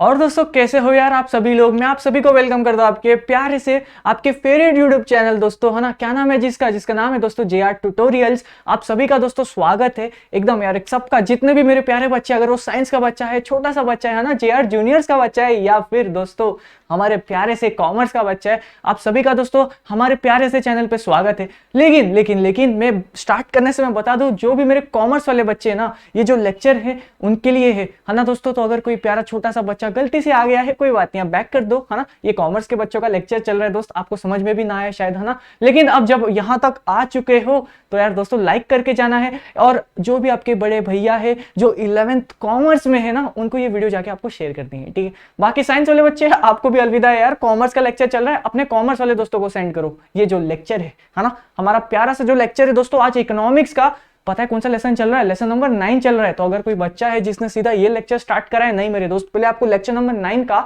और दोस्तों कैसे हो यार आप सभी लोग। मैं आप सभी को वेलकम करता हूं आपके प्यारे से आपके फेवरेट यूट्यूब चैनल दोस्तों, है ना। क्या नाम है जिसका नाम है दोस्तों JR ट्यूटोरियल्स। आप सभी का दोस्तों स्वागत है एकदम यार, सबका, जितने भी मेरे प्यारे बच्चे, अगर वो साइंस का बच्चा है, छोटा सा बच्चा है ना, JR जूनियर्स का बच्चा है, या फिर दोस्तों हमारे प्यारे से कॉमर्स का बच्चा है, आप सभी का दोस्तों हमारे प्यारे से चैनल पे स्वागत है। लेकिन मैं स्टार्ट करने से मैं बता दूं, जो भी मेरे कॉमर्स वाले बच्चे हैं ना, ये जो लेक्चर है उनके लिए है ना दोस्तों। तो अगर कोई प्यारा छोटा सा बच्चा गलती से आ गया है, कोई बात नहीं, आप बैक कर दो, है ना। ये कॉमर्स के बच्चों का लेक्चर चल रहा है दोस्त, आपको समझ में भी ना आया शायद, है ना। लेकिन अब जब यहां तक आ चुके हो तो यार दोस्तों लाइक करके जाना है, और जो भी आपके बड़े भैया है जो 11th कॉमर्स में है ना, उनको ये वीडियो जाके आपको शेयर करनी है, ठीक है। बाकी साइंस वाले बच्चे आपको भी अलविदा है यार, कॉमर्स का लेक्चर चल रहा है, अपने कॉमर्स वाले दोस्तों को सेंड करो ये जो लेक्चर है ना। हमारा प्यारा सा जो लेक्चर है दोस्तों, आज इकोनॉमिक्स का, पता है कौन सा लेसन चल रहा है? लेसन नंबर 9 चल रहा है। तो अगर कोई बच्चा है जिसने सीधा ये लेक्चर स्टार्ट करा है, नहीं मेरे दोस्त, पहले आपको लेक्चर नंबर 9 का,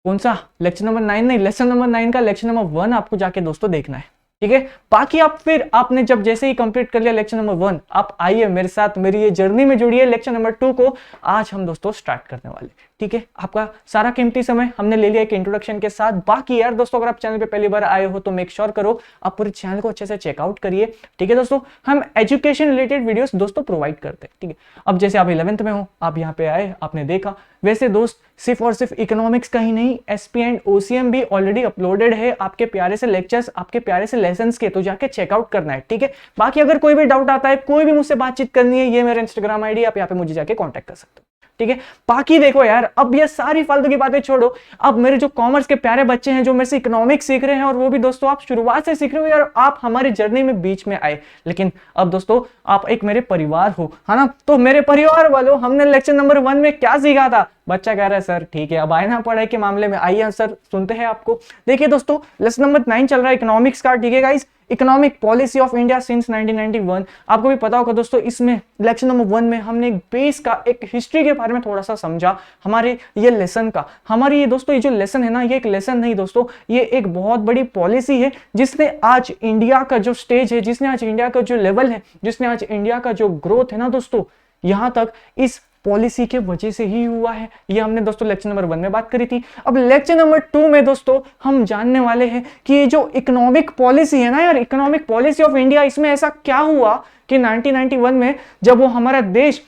कौन सा लेक्चर नंबर 9 नहीं, लेसन नंबर 9 का लेक्चर नंबर 1 आपको जाके दोस्तों देखना है, ठीक है। बाकी आप फिर आपने जब जैसे ही कंप्लीट कर लिया लेक्चर नंबर 1, आप आइए मेरे साथ, मेरी ये जर्नी में जुड़िए। लेक्चर नंबर 2 को आज हम दोस्तों स्टार्ट करने वाले, ठीक है। आपका सारा कीमती समय हमने ले लिया एक इंट्रोडक्शन के साथ। बाकी यार दोस्तों, अगर आप चैनल पे पहली बार आए हो तो मेक श्योर करो आप पूरे चैनल को अच्छे से चेकआउट करिए, ठीक है दोस्तों। हम एजुकेशन रिलेटेड वीडियोस दोस्तों प्रोवाइड करते हैं, ठीक है। अब जैसे आप 11th में हो, आप यहाँ पे आए, आपने देखा, वैसे दोस्त सिर्फ और सिर्फ इकोनॉमिक्स का ही नहीं, SP एंड OCM भी ऑलरेडी अपलोडेड है आपके प्यारे से लेक्चर्स, आपके प्यारे से लेसन्स के, तो जाके चेकआउट करना है, ठीक है। बाकी अगर कोई भी डाउट आता है, कोई भी मुझसे बातचीत करनी है, ये मेरा इंस्टाग्राम ID, आप यहाँ पे मुझे जाके कॉन्टैक्ट कर सकते हो, ठीक है। बाकी देखो यार, अब ये सारी फालतू की बातें छोड़ो। अब मेरे जो कॉमर्स के प्यारे बच्चे हैं जो मेरे से इकोनॉमिक्स सीख रहे हैं, और वो भी दोस्तों आप शुरुआत से सीख रहे हो यार, आप हमारी जर्नी में बीच में आए, लेकिन अब दोस्तों आप एक मेरे परिवार हो, है ना। तो मेरे परिवार वालों, हमने लेक्चर नंबर 1 में क्या सीखा था? बच्चा कह रहा है सर ठीक है, अब आए ना पढ़ाई के मामले में, आइए सर सुनते हैं आपको। देखिए दोस्तों, लेसन नंबर 9 चल रहा है इकोनॉमिक्स का, ठीक है guys. Economic policy of India since 1991। आपको भी पता होगा दोस्तों, इसमें लेक्चर नंबर 1 में हमने एक बेस का, एक हिस्ट्री के बारे में थोड़ा सा समझा, हमारे ये लेसन का। हमारी ये दोस्तों ये जो लेसन है ना, ये एक लेसन नहीं दोस्तों, ये एक बहुत बड़ी पॉलिसी है, जिसने आज इंडिया का जो स्टेज है, जिसने आज इंडिया का जो लेवल है, जिसने आज इंडिया का जो ग्रोथ है ना दोस्तों, यहां तक इस पॉलिसी के वजह से ही हुआ है। ये हमने दोस्तों लेक्चर नंबर 1 में बात करी थी। अब लेक्चर नंबर 2 में दोस्तों हम जानने वाले हैं कि ये जो इकोनॉमिक पॉलिसी है ना यार, इकोनॉमिक पॉलिसी ऑफ इंडिया, इसमें ऐसा क्या हुआ कि 1991 में जब वो हमारा देश,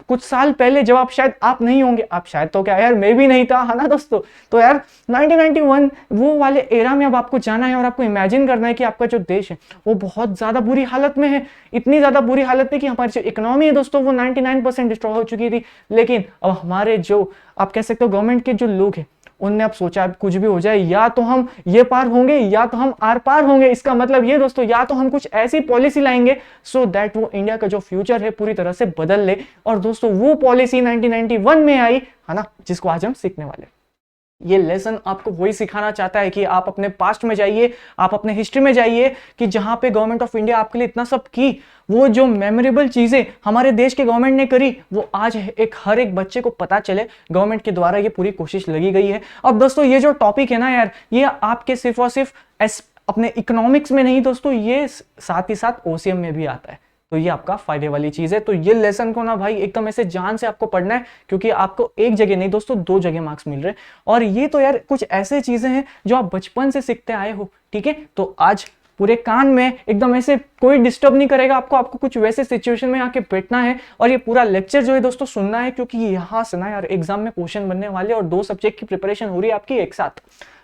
कुछ साल पहले, जब आप शायद, आप नहीं होंगे, आप शायद तो क्या यार, मैं भी नहीं था, है ना दोस्तों। तो यार 1991 वो वाले एरा में अब आपको जाना है, और आपको इमेजिन करना है कि आपका जो देश है वो बहुत ज्यादा बुरी हालत में है। इतनी ज्यादा बुरी हालत है कि हमारी जो इकोनॉमी है दोस्तों वो 99% डिस्ट्रॉय हो चुकी थी। लेकिन अब हमारे जो, आप कह सकते हो गवर्नमेंट के जो लोग हैं, उनने अब सोचा अब कुछ भी हो जाए, या तो हम ये पार होंगे या तो हम आर पार होंगे। इसका मतलब ये दोस्तों, या तो हम कुछ ऐसी पॉलिसी लाएंगे सो दैट वो इंडिया का जो फ्यूचर है पूरी तरह से बदल ले। और दोस्तों वो पॉलिसी 1991 में आई, है ना, जिसको आज हम सीखने वाले। ये लेसन आपको वही सिखाना चाहता है कि आप अपने पास्ट में जाइए, आप अपने हिस्ट्री में जाइए, कि जहां पे गवर्नमेंट ऑफ इंडिया आपके लिए इतना सब की, वो जो मेमोरेबल चीजें हमारे देश के गवर्नमेंट ने करी, वो आज एक हर एक बच्चे को पता चले। गवर्नमेंट के द्वारा ये पूरी कोशिश लगी गई है। अब दोस्तों ये जो टॉपिक है ना यार, ये आपके सिर्फ और सिर्फ अपने इकोनॉमिक्स में नहीं दोस्तों, ये साथ ही साथ OCM में भी आता है। तो ये आपका फायदे वाली चीज है। तो ये लेसन को ना भाई एकदम ऐसे जान से आपको पढ़ना है, क्योंकि आपको एक जगह नहीं दोस्तों, 2 जगह मार्क्स मिल रहे हैं। और ये तो यार कुछ ऐसे चीजें हैं जो आप बचपन से सीखते आए हो, ठीक है। तो आज पूरे कान में एकदम ऐसे कोई डिस्टर्ब नहीं करेगा आपको कुछ वैसे सिचुएशन में आके बैठना है, और ये पूरा लेक्चर जो है दोस्तों सुनना है, क्योंकि यहाँ से ना यार एग्जाम में क्वेश्चन बनने वाले, और 2 सब्जेक्ट की प्रिपरेशन हो रही है आपकी एक साथ।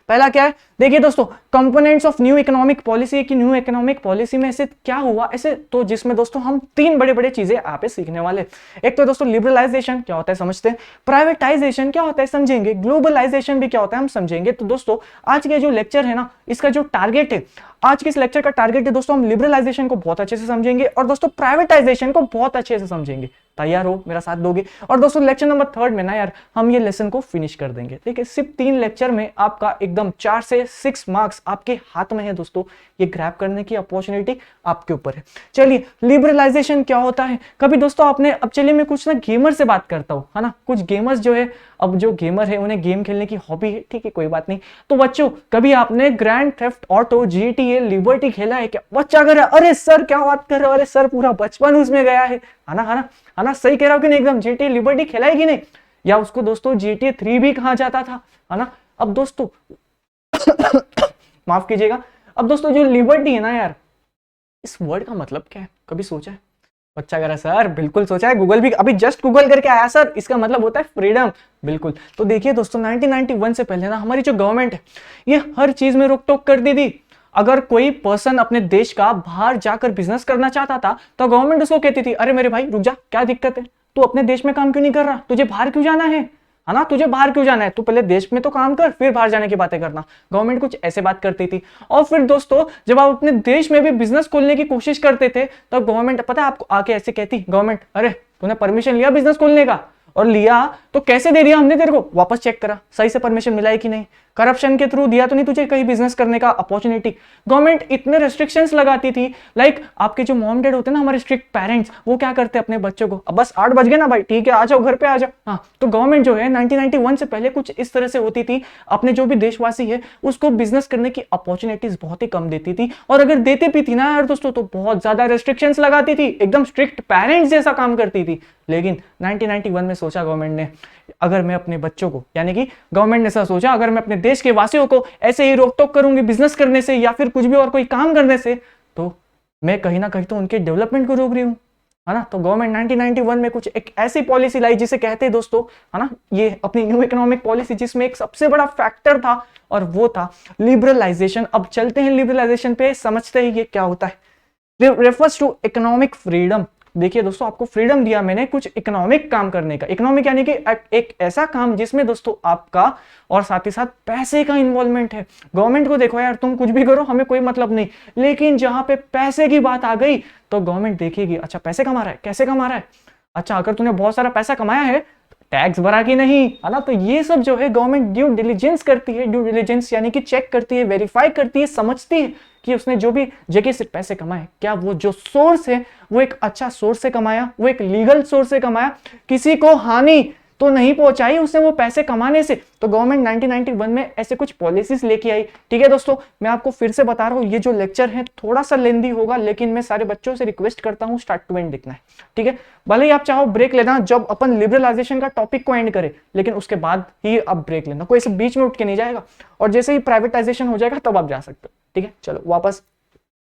पहला क्या है, देखिए दोस्तों, components of new economic policy, कि न्यू इकोनॉमिक पॉलिसी में ऐसे क्या हुआ ऐसे, तो जिसमें दोस्तों हम 3 बड़े बड़े चीजें यहाँ पे सीखने वाले। एक तो दोस्तों लिबरलाइजेशन क्या होता है समझते हैं, प्राइवेटाइजेशन क्या होता है समझेंगे, ग्लोबलाइजेशन भी क्या होता है हम समझेंगे। तो दोस्तों आज के जो लेक्चर है ना, इसका जो टारगेट है, आज के इस लेक्चर का टारगेट है दोस्तों, हम लिबरलाइजेशन को बहुत अच्छे से समझेंगे, और दोस्तों प्राइवेटाइजेशन को बहुत अच्छे से समझेंगे। तैयार हो, मेरा साथ दोगे? और दोस्तों लेक्चर नंबर 3 में ना यार हम ये लेसन को फिनिश कर देंगे, ठीक है। सिर्फ 3 लेक्चर में आपका एकदम 4 से 6 मार्क्स आपके हाथ में है दोस्तों, ये ग्रैब करने की अपॉर्चुनिटी आपके ऊपर है। चलिए, लिबरलाइजेशन क्या होता है? कभी दोस्तों आपने, अब चलिए मैं कुछ ना गेमर से बात करता हूँ, है ना। कुछ गेमर्स जो है, अब जो गेमर है उन्हें गेम खेलने की हॉबी है, ठीक है, कोई बात नहीं। तो बच्चों, कभी आपने grand theft auto, GTA, liberty खेला है क्या? बच्चा कर रहा है, अरे सर क्या बात कर रहे हो, अरे सर पूरा बचपन उसमें गया है ना, है ना, है ना, सही कह रहा हूं कि नहीं? एकदम GTA, लिबर्टी खेला है कि नहीं? या उसको दोस्तों GTA 3 भी कहा जाता था, है ना। अब दोस्तों माफ कीजिएगा, अब दोस्तों जो लिबर्टी है ना यार, इस वर्ड का मतलब क्या है, कभी सोचा है? बच्चा कह रहा है सर बिल्कुल सोचा है, गूगल भी अभी जस्ट गूगल करके आया सर, इसका मतलब होता है फ्रीडम। बिल्कुल। तो देखिए दोस्तों 1991 से पहले ना हमारी जो गवर्नमेंट है ये हर चीज में रोक टोक करती थी। अगर कोई पर्सन अपने देश का बाहर जाकर बिजनेस करना चाहता था तो गवर्नमेंट उसको कहती थी, अरे मेरे भाई रुक जा, क्या दिक्कत है, तू अपने देश में काम क्यों नहीं कर रहा, तुझे बाहर क्यों जाना है ना, तुझे बाहर क्यों जाना है, तू पहले देश में तो काम कर फिर बाहर जाने की बातें करना। गवर्नमेंट कुछ ऐसे बात करती थी। और फिर दोस्तों जब आप अपने देश में भी बिजनेस खोलने की कोशिश करते थे तो गवर्नमेंट पता है आपको आके ऐसे कहती, गवर्नमेंट अरे तूने परमिशन लिया बिजनेस खोलने का, और लिया तो कैसे दे दिया हमने तेरे को, वापस चेक करा सही से परमिशन मिला है कि नहीं, करप्शन के थ्रू दिया तो नहीं तुझे कहीं बिजनेस करने का अपॉर्चुनिटी। गवर्नमेंट इतने रेस्ट्रिक्शंस लगाती थी। लाइक आपके जो मॉम डैड होते हैं ना, हमारे स्ट्रिक्ट पेरेंट्स, वो क्या करते हैं अपने बच्चों को, अब बस 8 बज गए ना भाई, ठीक है आ जाओ घर पे आ जाओ। हाँ, तो गवर्नमेंट जो है 1991 से पहले कुछ इस तरह से होती थी, अपने जो भी देशवासी है उसको बिजनेस करने की अपॉर्चुनिटीज बहुत ही कम देती थी। और अगर देते भी थी ना यार दोस्तों तो बहुत ज्यादा रेस्ट्रिक्शंस लगाती थी, एकदम स्ट्रिक्ट पेरेंट्स जैसा काम करती थी। लेकिन 1991 में सोचा गवर्नमेंट ने, अगर मैं अपने बच्चों को, यानी कि गवर्नमेंट ने ऐसा सोचा, अगर मैं अपने देश के वासियों को ऐसे ही रोक टोक करूंगी बिजनेस करने से या फिर कुछ भी और कोई काम करने से, तो मैं कहीं ना कहीं तो उनके डेवलपमेंट को रोक रही हूं, है ना। तो गवर्नमेंट 1991 में कुछ एक ऐसी पॉलिसी लाई जिसे कहते हैं दोस्तों, है ना, ये अपनी न्यू इकोनॉमिक पॉलिसी, जिसमें एक सबसे बड़ा फैक्टर था और वो था लिबरलाइजेशन। अब चलते हैं लिबरलाइजेशन पे, समझते हैं ये क्या होता है। Refers to economic freedom. देखिए दोस्तों आपको फ्रीडम दिया मैंने कुछ इकोनॉमिक काम करने का। इकोनॉमिक यानी कि एक ऐसा काम जिसमें दोस्तों आपका और साथ ही साथ पैसे का इन्वॉल्वमेंट है। गवर्नमेंट को देखो यार तुम कुछ भी करो हमें कोई मतलब नहीं, लेकिन जहां पे पैसे की बात आ गई तो गवर्नमेंट देखेगी, अच्छा पैसे कमा रहा है, कैसे कमा रहा है, अच्छा अगर तूने बहुत सारा पैसा कमाया है टैक्स भरा कि नहीं, है ना। तो ये सब जो है गवर्नमेंट ड्यू डिलिजेंस करती है। ड्यू डिलिजेंस यानी कि चेक करती है, वेरीफाई करती है, समझती है कि उसने जो भी जगह से पैसे कमाए क्या वो जो सोर्स है वो एक अच्छा सोर्स से कमाया, वो एक लीगल सोर्स से कमाया, किसी को हानि तो नहीं पहुंचाई उसने वो पैसे कमाने से। तो गवर्नमेंट 1991 में ऐसे कुछ पॉलिसीज लेके आई। ठीक है दोस्तों, मैं आपको फिर से बता रहा हूं, ये जो लेक्चर है थोड़ा सा लेंदी होगा, लेकिन मैं सारे बच्चों से रिक्वेस्ट करता हूं स्टार्ट टू एंड देखना है। ठीक है, भले ही आप चाहो ब्रेक लेना जब अपन लिबरलाइजेशन का टॉपिक को एंड करें, लेकिन उसके बाद ही आप ब्रेक लेना, कोई ऐसे बीच में उठ के नहीं जाएगा। और जैसे ही प्राइवेटाइजेशन हो जाएगा तब आप जा सकते हो। ठीक है, चलो वापस।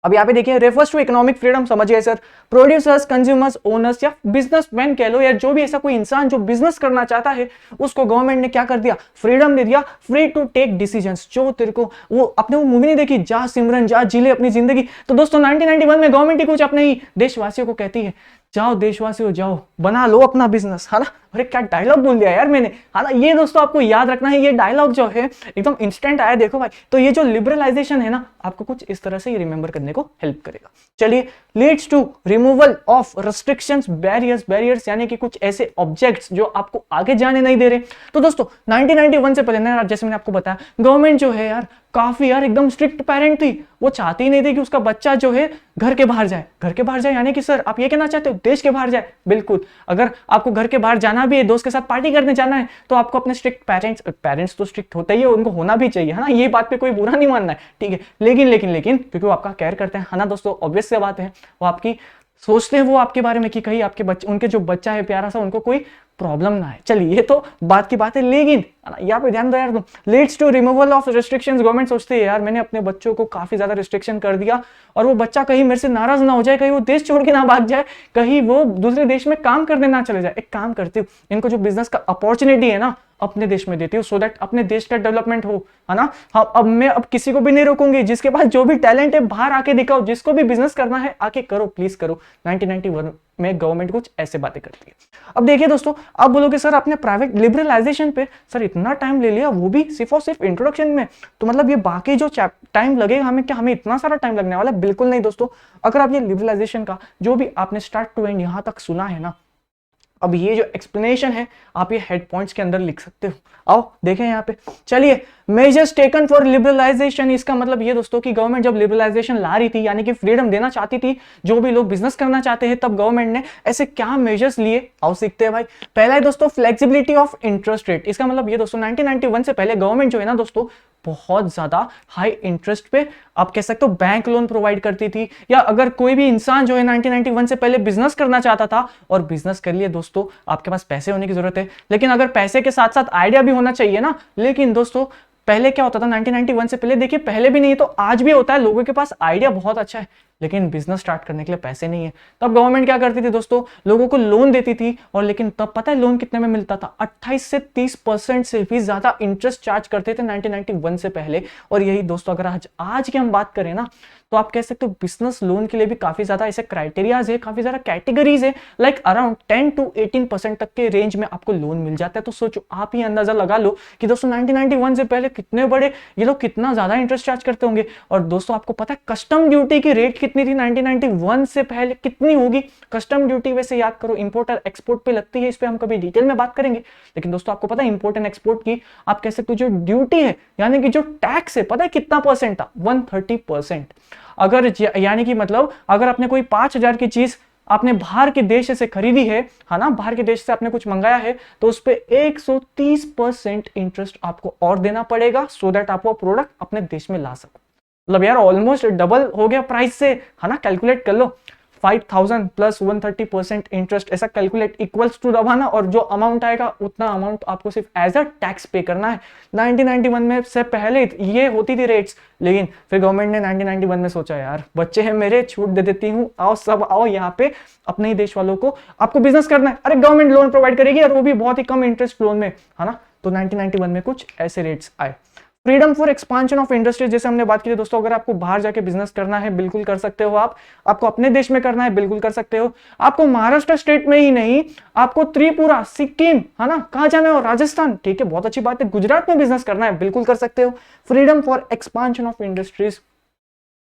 अब यहाँ पे देखिए रेफर्स टू इकोनॉमिक फ्रीडम, समझिए सर, प्रोड्यूसर्स, कंज्यूमर्स, ओनर्स या बिजनेसमैन कह लो, या जो भी ऐसा कोई इंसान जो बिजनेस करना चाहता है उसको गवर्नमेंट ने क्या कर दिया, फ्रीडम दे दिया, फ्री टू टेक डिसीजंस। जो तेरे को वो अपने वो मूवी नहीं देखी जा सिमरन जा जी ले अपनी जिंदगी, तो दोस्तों 1991 में गवर्नमेंट ही कुछ अपने ही देशवासियों को कहती है, जाओ देशवासियों जाओ बना लो अपना बिजनेस, है ना। अरे क्या डायलॉग बोल दिया यार मैंने, है ना। ये दोस्तों आपको याद रखना है, ये डायलॉग जो है एकदम इंस्टेंट आया, देखो भाई। तो ये जो लिबरलाइजेशन है ना, आपको कुछ इस तरह से ये रिमेंबर करने को हेल्प करेगा। चलिए, leads to removal of restrictions, barriers यानी कि कुछ ऐसे ऑब्जेक्ट्स जो आपको आगे जाने नहीं दे रहे। तो दोस्तों 1991 से पहले ना, जैसे मैंने आपको बताया, गवर्नमेंट जो है यार काफी यार एकदम स्ट्रिक्ट पेरेंट थी। वो चाहती नहीं थी कि उसका बच्चा जो है घर के बाहर जाए। घर के बाहर जाए यानी कि सर आप ये कहना चाहते हो देश के बाहर जाए? बिल्कुल। अगर आपको घर के बाहर जाना भी है, दोस्त के साथ पार्टी करने जाना है, तो आपको अपने स्ट्रिक्ट पेरेंट्स तो स्ट्रिक्ट होते ही है, उनको होना भी चाहिए, है ना। ये बात पे कोई बुरा नहीं मानना है, ठीक है। लेकिन क्योंकि वो आपका केयर करते हैं, है ना दोस्तों, ऑब्वियस सी बात है, वो आपकी सोचते हैं वो आपके बारे में कि कहीं आपके बच्चे, उनके जो बच्चा है प्यारा सा, उनको कोई प्रॉब्लम ना है। चलिए ये तो बात की बात है, लेकिन यहाँ पे ध्यान दो यार, leads to removal of restrictions. Government सोचती है यार मैंने अपने बच्चों को काफी ज्यादा रिस्ट्रिक्शन कर दिया और वो बच्चा कहीं मेरे से नाराज ना हो जाए, कहीं वो देश छोड़ के ना भाग जाए, कहीं वो दूसरे देश में काम करने ना चले जाए। एक काम करती हूँ, इनको जो बिजनेस का अपॉर्चुनिटी है ना अपने देश में देती हूँ, सो दैट अपने देश का डेवलपमेंट हो, है ना। हाँ, अब मैं किसी को भी नहीं रोकूंगी, जिसके पास जो भी टैलेंट है बाहर आके दिखाओ, जिसको भी बिजनेस करना है आके करो, प्लीज करो। 1991 में गवर्नमेंट कुछ ऐसे बातें करती है। अब देखिए दोस्तों, आप बोलोगे सर आपने प्राइवेट लिबरलाइजेशन पे सर इतना टाइम ले लिया, वो भी सिर्फ और सिर्फ इंट्रोडक्शन में, तो मतलब ये बाकी जो टाइम लगेगा हमें, क्या हमें इतना सारा टाइम लगने वाला है? बिल्कुल नहीं दोस्तों। अगर आप ये लिबरलाइजेशन का जो भी आपने स्टार्ट टू एंड यहां तक सुना है ना, अब ये जो एक्सप्लेनेशन है आप ये हेड पॉइंट्स के अंदर लिख सकते हो। आओ देखें यहाँ पे। चलिए, मेजर्स टेकन फॉर लिबरलाइजेशन, इसका मतलब ये दोस्तों कि गवर्नमेंट जब लिबरलाइजेशन ला रही थी, यानी कि फ्रीडम देना चाहती थी जो भी लोग बिजनेस करना चाहते हैं, तब गवर्नमेंट ने ऐसे क्या मेजर्स लिए, आओ सीखते हैं भाई। पहला है दोस्तों फ्लेक्सिबिलिटी ऑफ इंटरेस्ट रेट। इसका मतलब ये दोस्तों 1991 से पहले गवर्नमेंट जो है ना दोस्तों बहुत ज्यादा हाई इंटरेस्ट पे आप कह सकते हो बैंक लोन प्रोवाइड करती थी। या अगर कोई भी इंसान जो है 1991 से पहले बिजनेस करना चाहता था, और बिजनेस कर लिए दोस्तों, आपके पास पैसे होने की जरूरत है, लेकिन अगर पैसे के साथ साथ आइडिया भी होना चाहिए ना। लेकिन दोस्तों पहले क्या होता था 1991 से पहले, देखिए पहले भी नहीं तो आज भी होता है, लोगों के पास आइडिया बहुत अच्छा है लेकिन बिजनेस स्टार्ट करने के लिए पैसे नहीं है। तब गवर्नमेंट क्या करती थी दोस्तों, लोगों को लोन देती थी। और लेकिन तब पता है लोन कितने में मिलता था, 28 से 30% से भी ज्यादा इंटरेस्ट चार्ज करते थे 1991 से पहले। और यही दोस्तों अगर आज की हम बात करें ना, तो आप कह सकते हो बिजनेस लोन के लिए भी काफी ज्यादा ऐसे क्राइटेरियाज है, काफी ज्यादा कैटेगरीज है। लाइक अराउंड 10 to 18% तक के रेंज में आपको लोन मिल जाता है। तो सोचो, आप ही अंदाजा लगा लो कि दोस्तों 1991 से पहले कितने बड़े ये लोग कितना ज्यादा इंटरेस्ट चार्ज करते होंगे। और दोस्तों आपको पता है कस्टम ड्यूटी की रेट कितनी थी 1991 से पहले, कितनी होगी कस्टम ड्यूटी? वैसे याद करो, इंपोर्ट और एक्सपोर्ट पे लगती है, इस पे हम कभी डिटेल में बात करेंगे। लेकिन दोस्तों आपको पता है इंपोर्ट एंड एक्सपोर्ट की आप कह सकते हो जो ड्यूटी है, यानी कि जो टैक्स है, पता है कितना परसेंट था? 130%। अगर यानी कि मतलब अगर आपने कोई 5,000 की चीज आपने बाहर के देश से खरीदी है ना, बाहर के देश से आपने कुछ मंगाया है, तो उस पे 130% इंटरेस्ट आपको और देना पड़ेगा, सो दैट आप वो प्रोडक्ट अपने देश में ला सको। मतलब यार ऑलमोस्ट डबल हो गया प्राइस से, है ना। कैलकुलेट कर लो, 5,000 प्लस 130% इंटरेस्ट, ऐसा कैलकुलेट इक्वल्स टू दबाना, और जो अमाउंट आएगा उतना अमाउंट आपको सिर्फ एज अ टैक्स पे करना है। 1991 में से पहले ये होती थी रेट्स, लेकिन फिर गवर्नमेंट ने 1991 में सोचा यार बच्चे हैं मेरे, छूट दे देती हूँ, आओ सब आओ यहाँ पे, अपने ही देश वालों को आपको बिजनेस करना है, अरे गवर्नमेंट लोन प्रोवाइड करेगी, और वो भी बहुत ही कम इंटरेस्ट लोन में, है ना। तो 1991 में कुछ ऐसे रेट्स आए। Freedom for expansion of industries, जैसे हमने बात की थी दोस्तों, अगर आपको बाहर जाके बिजनेस करना है बिल्कुल कर सकते हो आप, आपको अपने देश में करना है बिल्कुल कर सकते हो। आपको महाराष्ट्र स्टेट में ही नहीं, आपको त्रिपुरा, सिक्किम, है ना, कहां जाना है, राजस्थान, ठीक है, बहुत अच्छी बात है, गुजरात में बिजनेस करना है बिल्कुल कर सकते हो। Freedom for expansion of industries,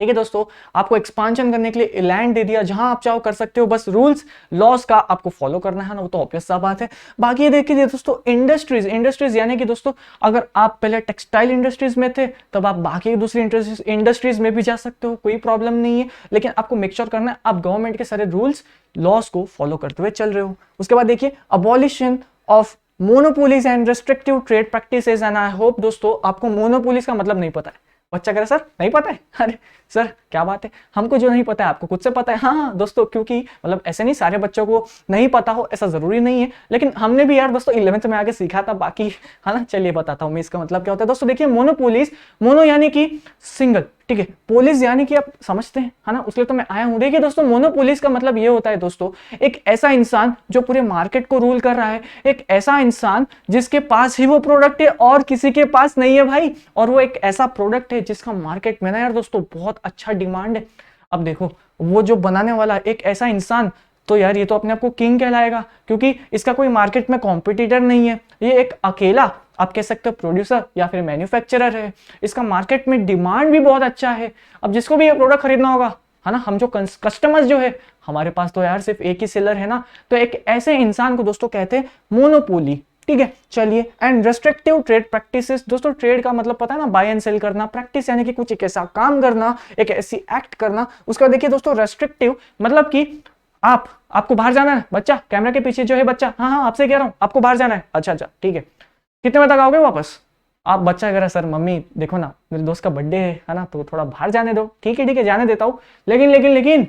ठीक है दोस्तों, आपको एक्सपांशन करने के लिए लैंड दे दिया, जहां आप चाहो कर सकते हो, बस रूल्स लॉस का आपको फॉलो करना है ना, वो तो ऑब्वियस सा बात है। बाकी ये देखिए दोस्तों, इंडस्ट्रीज यानी कि दोस्तों अगर आप पहले टेक्सटाइल इंडस्ट्रीज में थे, तब आप बाकी दूसरी इंडस्ट्रीज में भी जा सकते हो, कोई प्रॉब्लम नहीं है। लेकिन आपको मेक श्योर करना है आप गवर्नमेंट के सारे रूल्स लॉस को फॉलो करते हुए चल रहे हो। उसके बाद देखिए abolition of monopolies and restrictive trade practices, and I hope दोस्तों आपको मोनोपोलीज का मतलब नहीं पता है। बच्चा कह रहा सर नहीं पता है, अरे सर क्या बात है, हमको जो नहीं पता है आपको खुद से पता है। हाँ दोस्तों, क्योंकि मतलब ऐसे नहीं सारे बच्चों को नहीं पता हो, ऐसा जरूरी नहीं है, लेकिन हमने भी यार दोस्तों 11th में आगे सीखा था, बाकी है ना। चलिए बताता हूँ मैं इसका मतलब क्या होता है दोस्तों। देखिए मोनोपोलीज, मोनो यानी कि सिंगल, ठीक है, पुलिस यानी कि आप समझते हैं, है ना, उसके लिए तो मैं आया हूं। देखिए दोस्तों मोनोपोलीज का मतलब ये होता है दोस्तों, एक ऐसा इंसान जो पूरे मार्केट को रूल कर रहा है, एक ऐसा इंसान जिसके पास ही वो प्रोडक्ट है और किसी के पास नहीं है भाई, और वो एक ऐसा प्रोडक्ट है जिसका मार्केट में ना यार दोस्तों बहुत अच्छा डिमांड है। अब देखो वो जो बनाने वाला एक ऐसा इंसान, तो यार ये तो अपने आप को किंग कहलाएगा, क्योंकि इसका कोई मार्केट में कॉम्पिटिटर नहीं है, ये एक अकेला आप कह सकते हो प्रोड्यूसर या फिर मैन्युफैक्चरर है, इसका मार्केट में डिमांड भी बहुत अच्छा है। अब जिसको भी ये प्रोडक्ट खरीदना होगा, है ना, हम जो कस्टमर्स जो है, हमारे पास तो यार सिर्फ एक ही सेलर है ना, तो एक ऐसे इंसान को दोस्तों कहते हैं मोनोपोली, ठीक है। चलिए, एंड रेस्ट्रिक्टिव ट्रेड प्रैक्टिसेस, दोस्तों ट्रेड का मतलब पता है ना, बाय एंड सेल करना, प्रैक्टिस यानी कि कुछ एक ऐसा काम करना, एक ऐसी एक्ट करना। उसका देखिए दोस्तों रेस्ट्रिक्टिव मतलब कि आपको बाहर जाना है, बच्चा कैमरा के पीछे जो है बच्चा, हाँ हाँ आपसे कह रहा हूं, आपको बाहर जाना है, अच्छा ठीक है, कितने बजे तक आओगे वापस? आप बच्चा कह रहा है सर मम्मी देखो ना मेरे दोस्त का बर्थडे है ना, तो थोड़ा बाहर जाने दो, ठीक है जाने देता हूँ, लेकिन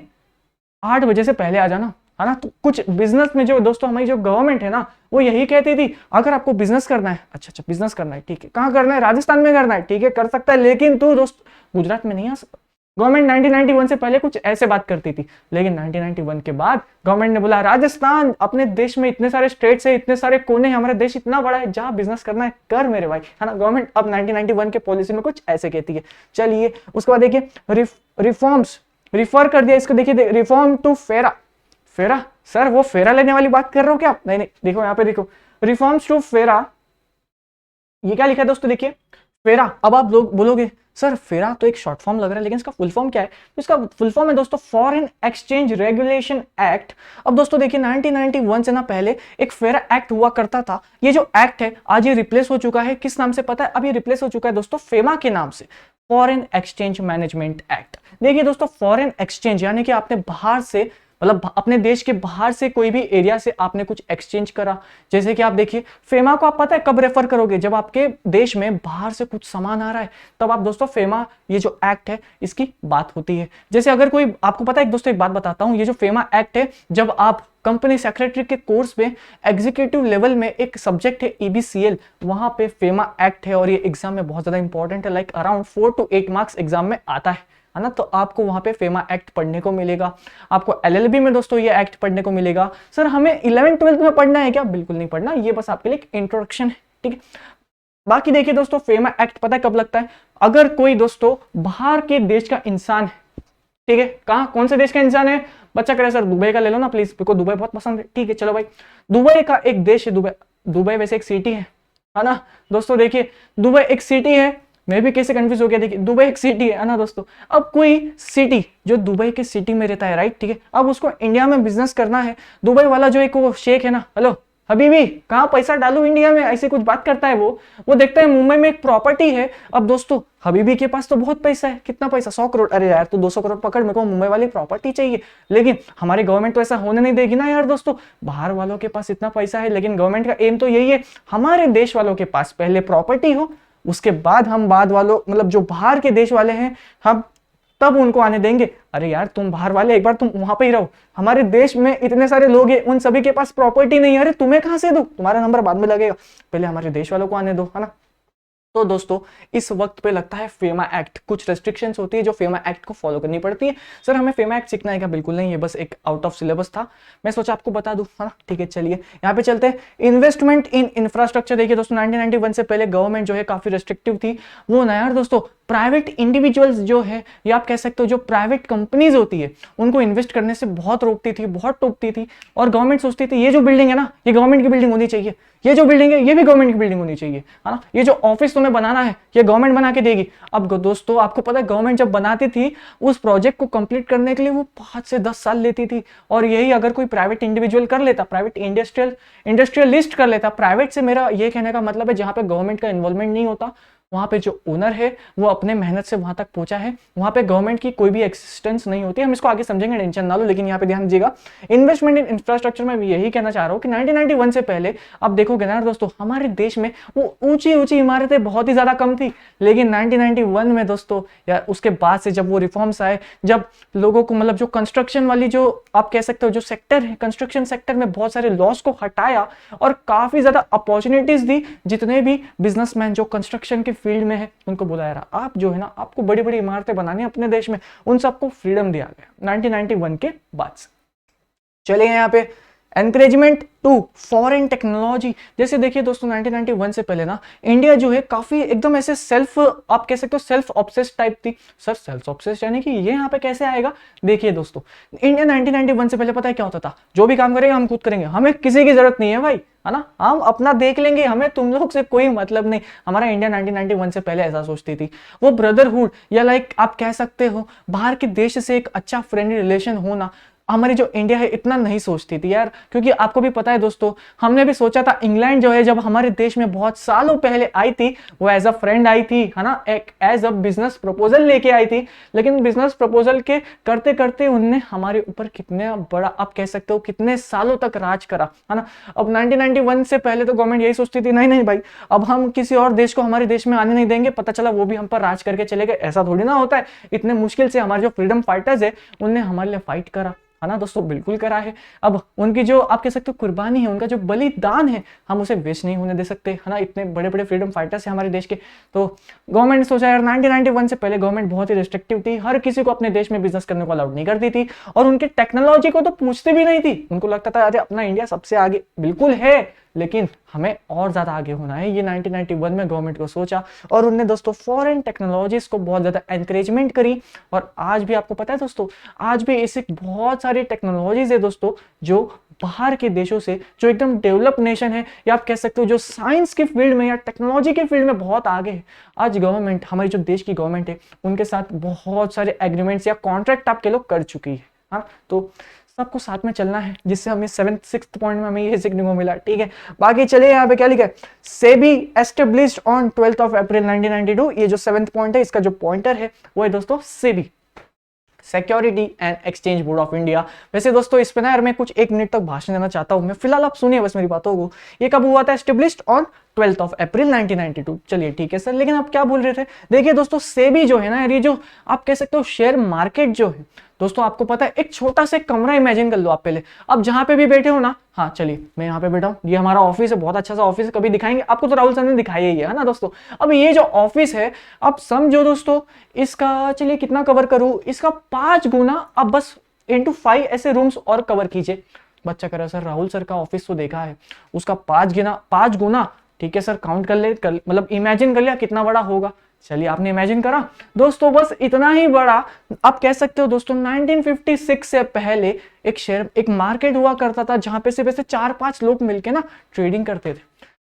8 बजे से पहले आ जाना, है ना। तो कुछ बिजनेस में जो दोस्तों हमारी जो गवर्नमेंट है ना, वो यही कहती थी, अगर आपको बिजनेस करना है, अच्छा बिजनेस करना है, ठीक है, कहाँ करना है, राजस्थान में करना है, ठीक है कर सकता है, लेकिन तू दोस्त गुजरात में नहीं आ सकता। गवर्नमेंट 1991 से पहले कुछ ऐसे बात करती थी, लेकिन 1991 के बाद गवर्नमेंट ने बोला राजस्थान, अपने देश में इतने सारे स्टेट्स है, इतने सारे कोने हैं, हमारा देश इतना बड़ा है, जहां बिजनेस करना है कर मेरे भाई, है ना। गवर्नमेंट अब 1991 के पॉलिसी में कुछ ऐसे कहती है। चलिए उसके बाद देखिए रिफॉर्म्स, रिफर कर दिया इसको, देखिए रिफॉर्म टू फेरा, फेरा सर वो फेरा लेने वाली बात कर रहे हो क्या? नहीं देखो यहाँ पे देखो, रिफॉर्म्स टू फेरा, ये क्या लिखा है दोस्तों, देखिए फेरा। अब आप लोग बोलोगे सर फेरा तो एक शॉर्ट फॉर्म लग रहा है, लेकिन इसका फुल फॉर्म क्या है? तो इसका फुल फॉर्म है दोस्तों फॉरेन एक्सचेंज रेगुलेशन एक्ट। अब दोस्तों देखिए 1991 से ना पहले एक फेरा एक्ट हुआ करता था, ये जो एक्ट है आज ये रिप्लेस हो चुका है, किस नाम से पता है? अब ये रिप्लेस हो चुका है दोस्तों फेमा के नाम से, फॉरेन एक्सचेंज मैनेजमेंट एक्ट। देखिए दोस्तों फॉरेन एक्सचेंज यानी कि आपने बाहर से मतलब अपने देश के बाहर से कोई भी एरिया से आपने कुछ एक्सचेंज करा, जैसे कि आप देखिए फेमा को आप पता है कब रेफर करोगे, जब आपके देश में बाहर से कुछ सामान आ रहा है, तब आप दोस्तों फेमा ये जो एक्ट है इसकी बात होती है। जैसे अगर कोई, आपको पता है एक दोस्तों एक बात बताता हूं, ये जो फेमा एक्ट है, जब आप कंपनी सेक्रेटरी के कोर्स में एग्जीक्यूटिव लेवल में एक सब्जेक्ट है EBCL, वहां पे फेमा एक्ट है और ये एग्जाम में बहुत ज्यादा इंपॉर्टेंट है, like around 4 to 8 marks exam में आता है ना। तो आपको वहां पे फेमा एक्ट पढ़ने को मिलेगा। आपको LLB में दोस्तों ये एक्ट पढ़ने को मिलेगा। सर हमें 11th-12th में पढ़ना है क्या? बिल्कुल नहीं पढ़ना, ये बस आपके लिए एक इंट्रोडक्शन है, ठीक है। बाकी देखिए दोस्तों फेमा एक्ट पता है कब लगता है? अगर कोई दोस्तों बाहर के देश का इंसान है, ठीक है, कहां कौन से देश का इंसान है? बच्चा कह रहा है सर दुबई का ले लो ना प्लीज, मेरे को दुबई बहुत पसंद है। ठीक है चलो भाई, दुबई का एक देश है, दुबई वैसे एक सिटी है ना दोस्तों। देखिए दुबई एक सिटी है, मैं भी कैसे कंफ्यूज हो गया, देखिए दुबई एक सिटी है ना दोस्तों। अब कोई सिटी जो दुबई के सिटी में रहता है, राइट, ठीक है, अब उसको इंडिया में बिजनेस करना है। दुबई वाला जो एक वो शेख है ना, हेलो हबीबी कहाँ पैसा डालू इंडिया में, ऐसे कुछ बात करता है वो देखता है मुंबई में एक प्रॉपर्टी है। अब दोस्तों हबीबी के पास तो बहुत पैसा है, कितना पैसा, 100 करोड़, अरे यार तू 200 करोड़ पकड़, मेरे को मुंबई वाली प्रॉपर्टी चाहिए। लेकिन हमारी गवर्नमेंट तो ऐसा होने नहीं देगी ना यार दोस्तों, बाहर वालों के पास इतना पैसा है, लेकिन गवर्नमेंट का एम तो यही है हमारे देश वालों के पास पहले प्रॉपर्टी हो, उसके बाद हम बाद वालों, मतलब जो बाहर के देश वाले हैं हम तब उनको आने देंगे। अरे यार तुम बाहर वाले एक बार तुम वहां पे ही रहो, हमारे देश में इतने सारे लोग हैं, उन सभी के पास प्रॉपर्टी नहीं है, अरे तुम्हें कहां से दूं, तुम्हारा नंबर बाद में लगेगा, पहले हमारे देश वालों को आने दो, है ना। तो दोस्तों इस वक्त पे लगता है फेमा एक्ट, कुछ रेस्ट्रिक्शंस होती है जो फेमा एक्ट को फॉलो करनी पड़ती है। सर हमें फेमा एक्ट सीखना है क्या? बिल्कुल नहीं, ये बस एक आउट ऑफ सिलेबस था, मैं सोचा आपको बता दूं, है ना। ठीक है चलिए यहाँ पे चलते हैं। इन्वेस्टमेंट इन इंफ्रास्ट्रक्चर, देखिए दोस्तों 1991 से पहले गवर्नमेंट जो है काफी रेस्ट्रिक्टिव थी। वो ना यार दोस्तों प्राइवेट इंडिविजुअल्स जो है, या आप कह सकते हो जो प्राइवेट कंपनीज होती है, उनको इन्वेस्ट करने से बहुत रोकती थी, बहुत टोकती थी। और गवर्नमेंट सोचती थी ये जो बिल्डिंग है ना, ये गवर्नमेंट की बिल्डिंग होनी चाहिए, ये जो बिल्डिंग है ये भी गवर्नमेंट की बिल्डिंग होनी चाहिए, है ना। ये जो ऑफिस तुम्हें बनाना है ये गवर्नमेंट बना के देगी। अब दोस्तों आपको पता है गवर्नमेंट जब बनाती थी उस प्रोजेक्ट को कंप्लीट करने के लिए वो 5 से 10 साल लेती थी। और यही अगर कोई प्राइवेट इंडिविजुअल कर लेता, प्राइवेट इंडस्ट्रियलिस्ट कर लेता, प्राइवेट से मेरा ये कहने का मतलब है जहां पे गवर्नमेंट का इन्वॉल्वमेंट नहीं होता, वहां पे जो ओनर है वो अपने मेहनत से वहां तक पहुंचा है, वहां पे गवर्नमेंट की कोई भी एक्सिस्टेंस नहीं होती। हम इसको आगे समझेंगे, टेंशन ना लो, लेकिन यहाँ पे ध्यान दीजिएगा इन्वेस्टमेंट इन इंफ्रास्ट्रक्चर में यही कहना चाह रहा हूँ कि 1991 से पहले आप देखोगे ना दोस्तों हमारे देश में वो ऊंची ऊंची इमारतें बहुत ही ज्यादा कम थी। लेकिन 1991 में दोस्तों या उसके बाद से जब वो रिफॉर्म्स आए, जब लोगों को मतलब जो कंस्ट्रक्शन वाली जो आप कह सकते हो जो सेक्टर है, कंस्ट्रक्शन सेक्टर में बहुत सारे लॉस को हटाया और काफी ज्यादा अपॉर्चुनिटीज दी, जितने भी बिजनेसमैन जो कंस्ट्रक्शन के फील्ड में है उनको बुलाया रहा, आप जो है ना आपको बड़ी बड़ी इमारतें बनानी है अपने देश में, उन सबको फ्रीडम दिया गया 1991 के बाद से। चलिए यहाँ पे एनकरेजमेंट टू फॉरेन टेक्नोलॉजी, जैसे देखिए दोस्तों 1991 से पहले ना इंडिया जो है काफी एकदम ऐसे सेल्फ, आप कह सकते हो सेल्फ ऑब्सेस्ड टाइप थी। सर सेल्फ ऑब्सेस्ड यानी कि ये यहाँ पे कैसे आएगा? देखिए दोस्तों इंडिया 1991 से पहले पता है क्या होता था, जो भी काम करेंगे हम खुद करेंगे, हमें किसी की जरूरत नहीं है भाई, है ना, हम अपना देख लेंगे, हमें तुम लोग से कोई मतलब नहीं। हमारा इंडिया 1991 से पहले ऐसा सोचती थी। वो ब्रदरहुड या लाइक आप कह सकते हो बाहर के देश से एक अच्छा फ्रेंडली रिलेशन होना, हमारी जो इंडिया है इतना नहीं सोचती थी यार। क्योंकि आपको भी पता है दोस्तों, हमने भी सोचा था इंग्लैंड जो है जब हमारे देश में बहुत सालों पहले आई थी, वो एज अ फ्रेंड आई थी, है ना, एक एज अ बिजनेस प्रपोजल लेके आई थी। लेकिन बिजनेस प्रपोजल के करते करते उनने हमारे ऊपर कितने बड़ा, आप कह सकते हो कितने सालों तक राज करा, है ना। अब 1991 से पहले तो गवर्नमेंट यही सोचती थी नहीं नहीं भाई, अब हम किसी और देश को हमारे देश में आने नहीं देंगे, पता चला वो भी हम पर राज करके चले गए। ऐसा थोड़ी ना होता है, इतने मुश्किल से हमारे जो फ्रीडम फाइटर्स है उनने हमारे लिए फाइट करा, है ना दोस्तों, बिल्कुल करा है। अब उनकी जो आप कह सकते हो कुर्बानी है, उनका जो बलिदान है, हम उसे वेस्ट नहीं होने दे सकते, है ना। इतने बड़े बड़े फ्रीडम फाइटर्स हैं हमारे देश के। तो गवर्नमेंट ने सोचा यार 1991 से पहले गवर्नमेंट बहुत ही रिस्ट्रिक्टिव थी, हर किसी को अपने देश में बिजनेस करने को अलाउड नहीं करती थी, और उनके टेक्नोलॉजी को तो पूछते भी नहीं थी। उनको लगता था अरे अपना इंडिया सबसे आगे, बिल्कुल है, लेकिन हमें और ज्यादा आगे होना है। ये 1991 में गवर्नमेंट को सोचा और उन्होंने दोस्तों फॉरेन टेक्नोलॉजीज को बहुत ज्यादा एनकरेजमेंट करी। और आज भी आपको पता है दोस्तों, आज भी ऐसे बहुत सारी टेक्नोलॉजीज है दोस्तों जो बाहर के देशों से, जो एकदम डेवलप नेशन है, या आप कह सकते हो जो साइंस के फील्ड में या टेक्नोलॉजी के फील्ड में बहुत आगे है, आज गवर्नमेंट, हमारी जो देश की गवर्नमेंट है, उनके साथ बहुत सारे एग्रीमेंट्स या कॉन्ट्रैक्ट आपके लोग कर चुकी है। हाँ, तो सबको साथ में चलना है, जिससे हमें 7th-6th पॉइंट में हमें ये सीखने को मिला। ठीक है, बाकी चलिए यहाँ पे क्या लिखा है, SEBI established on 12th of April 1992। ये जो 7th पॉइंट है, इसका जो पॉइंटर है वो है दोस्तों SEBI. Security and exchange board of India. वैसे दोस्तों इस पे ना यार मैं कुछ 1 मिनट तक भाषण देना चाहता हूँ मैं, फिलहाल आप सुनिए बस मेरी बातों को। ये कब हुआ था? एस्टेब्लिश्ड ऑन 12 अप्रैल 1992। चलिए ठीक है सर, लेकिन आप क्या बोल रहे थे? देखिए दोस्तों सेबी जो है ना यार, ये जो आप कह सकते हो शेयर मार्केट जो है दोस्तों, आपको पता है एक छोटा सा कमरा इमेजिन कर लो आप पहले, अब जहां पे भी बैठे हो ना, हाँ चलिए मैं यहाँ पे बैठा हूँ, ये हमारा ऑफिस है, बहुत अच्छा सा ऑफिस है, कभी दिखाएंगे आपको तो राहुल सर ने दिखाया ही है ना दोस्तों। अब ये जो ऑफिस है, अब समझो दोस्तों इसका, चलिए कितना कवर करूं, इसका 5 गुना, अब बस इंटू 5 ऐसे रूम्स और कवर कीजिए। बच्चा कह रहा सर राहुल सर का ऑफिस तो देखा है, उसका 5 गुना, ठीक है सर काउंट कर ले, मतलब इमेजिन कर लिया कितना बड़ा होगा। चलिए आपने इमेजिन करा दोस्तों, बस इतना ही बड़ा। आप कह सकते हो दोस्तों 1956 से पहले एक मार्केट हुआ करता था जहां पे सिर्फ ऐसे 4-5 लोग मिलके ना ट्रेडिंग करते थे।